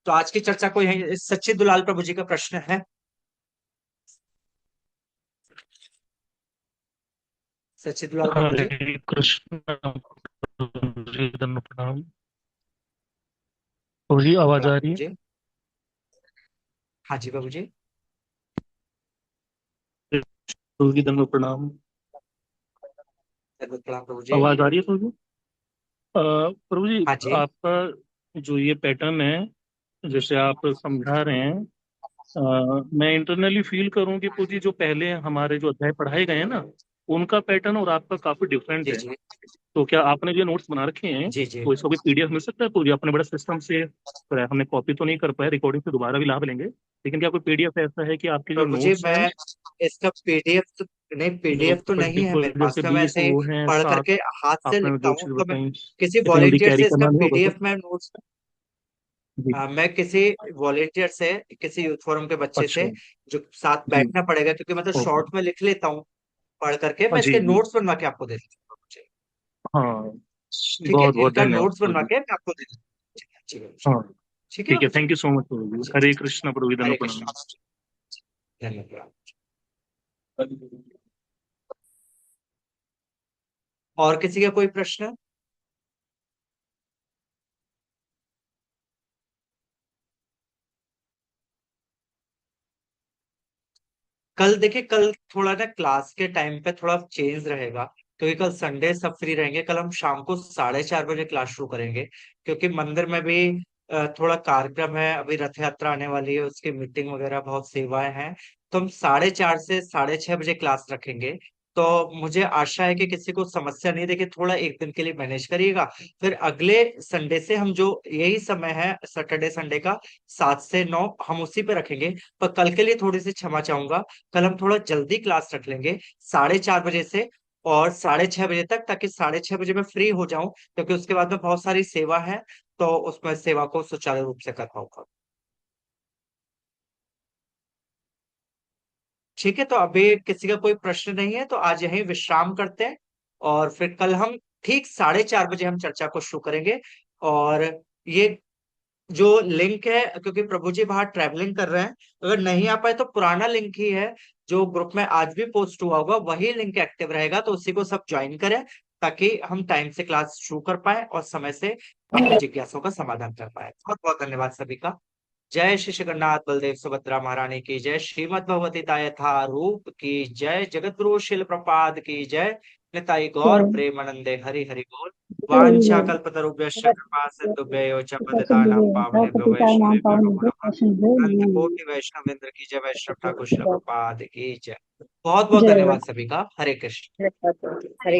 तो आज की चर्चा को यही, सच्ची दुलाल प्रभु जी का प्रश्न है। सच्ची दुलाल प्रभु जी। हरे कृष्ण प्रभु जी, दंड प्रणाम। प्रभु जी, आवाज प्रणाम आ प्रभु रही है? जी। हाँ जी प्रभु जी। प्रभु जी, दंड प्रणाम। प्रणाम प्रभु जी। आवाज आ रही है प्रभु जी? प्रभु जी, हाँ जी। आपका जो ये पैटर्न है, जैसे आप समझा रहे हैं, मैं इंटरनली फील करूं कि प्रभु जी जो पहले हमारे जो अध्याय पढ़ाए गए हैं ना, उनका पैटर्न और आपका काफी डिफरेंट जी है। जी। तो क्या आपने जो नोट्स बना रखे हैं, जी जी। तो इसका कोई पीडीएफ मिल सकता है प्रभु जी? आपने बड़ा सिस्टम से करा है, हमने कॉपी तो नहीं कर पाए, रिकॉर्डिंग से दोबारा भी लाभ लेंगे, लेकिन क्या कोई पीडीएफ ऐसा है कि आपके जो प्रभु जी नोट्स हैं, मैं इसका पीडीएफ तो नहीं, जो पीडीएफ तो नहीं है मेरे पर्टिकुलर पास, जैसे तो मैं 20 ऐसे ही वो हैं पढ़ 7, करके हाथ से आपने लिखता जो हूँ। चीज तो मैं बताई, किसी इतनी बड़ी वॉलेंटियर कैरी से इसका करना नहीं होगा पीडीएफ सर में नोट्स, जी? मैं किसी वॉलेंटियर से, किसी यूथ फोरम के बच्चे अच्छा से जो साथ जी। बैठना पड़ेगा, क्योंकि मैं तो ओके। शॉर्ट में लिख लेता हूँ पढ़ करके। हाँ मैं जी इसके जी। नोट्स बनवा के आपको दे देता हूँ मुझे। हाँ, ठीक है, बहुत बहुत इनका धन्यवाद नोट्स प्रभु बनवा जी। के मैं आपको दे देता हूँ। ठीक है। हाँ ठीक है ठीक है, बाबू जी। थैंक यू सो मच प्रभु जी। जी हरे जी। कृष्ण प्रभु जी, हरे दंड कृष्ण। प्रणाम। धन्यवाद। और किसी का कोई प्रश्न? कल देखिए, कल थोड़ा ना क्लास के टाइम पे थोड़ा चेंज रहेगा, क्योंकि कल संडे सब फ्री रहेंगे। कल हम शाम को 4:30 बजे क्लास शुरू करेंगे, क्योंकि मंदिर में भी थोड़ा कार्यक्रम है। अभी रथ यात्रा आने वाली है, उसकी मीटिंग वगैरह, बहुत सेवाएं हैं। तो हम 4:30 से 6:30 बजे क्लास रखेंगे। तो मुझे आशा है कि किसी को समस्या नहीं। देखिए थोड़ा एक दिन के लिए मैनेज करिएगा, फिर अगले संडे से हम जो यही समय है सैटरडे संडे का 7 से 9 हम उसी पे रखेंगे। पर कल के लिए थोड़ी सी क्षमा चाहूंगा। कल हम थोड़ा जल्दी क्लास रख लेंगे 4:30 बजे से, और 6:30 बजे तक, ताकि 6:30 बजे मैं फ्री हो जाऊं, क्योंकि उसके बाद में बहुत सारी सेवा है। तो उसमें सेवा को सुचारू रूप से कर पाऊंगा। ठीक है, तो अभी किसी का कोई प्रश्न नहीं है तो आज यहीं विश्राम करते हैं। और फिर कल हम ठीक 4:30 बजे हम चर्चा को शुरू करेंगे। और ये जो लिंक है, क्योंकि प्रभु जी बाहर ट्रैवलिंग कर रहे हैं, अगर नहीं आ पाए तो पुराना लिंक ही है जो ग्रुप में आज भी पोस्ट हुआ होगा, वही लिंक एक्टिव रहेगा। तो उसी को सब ज्वाइन करें, ताकि हम टाइम से क्लास शुरू कर पाए और समय से अपनी जिज्ञासाओं का समाधान कर पाए। बहुत बहुत धन्यवाद सभी का। जय श्री जगन्नाथ बलदेव सुभद्रा महारानी की जय। श्रीमद भगवती यथा रूप की जय। जगत गुरु शिल प्रपाद की जय। निताई गौर प्रेमानंदे हरि हरि बोल। वांछा कल्पतरुभ्यश्च कृपा सिंधुभ्यो च पतितानां पावनेभ्यो वैष्णवेभ्यो नमो नमः। अनंत कोटि वैष्णवेंद्र की जय। वैष्णव ठाकुर शिल प्रपाद की जय। बहुत बहुत जय धन्यवाद सभी का। हरे कृष्ण। हरे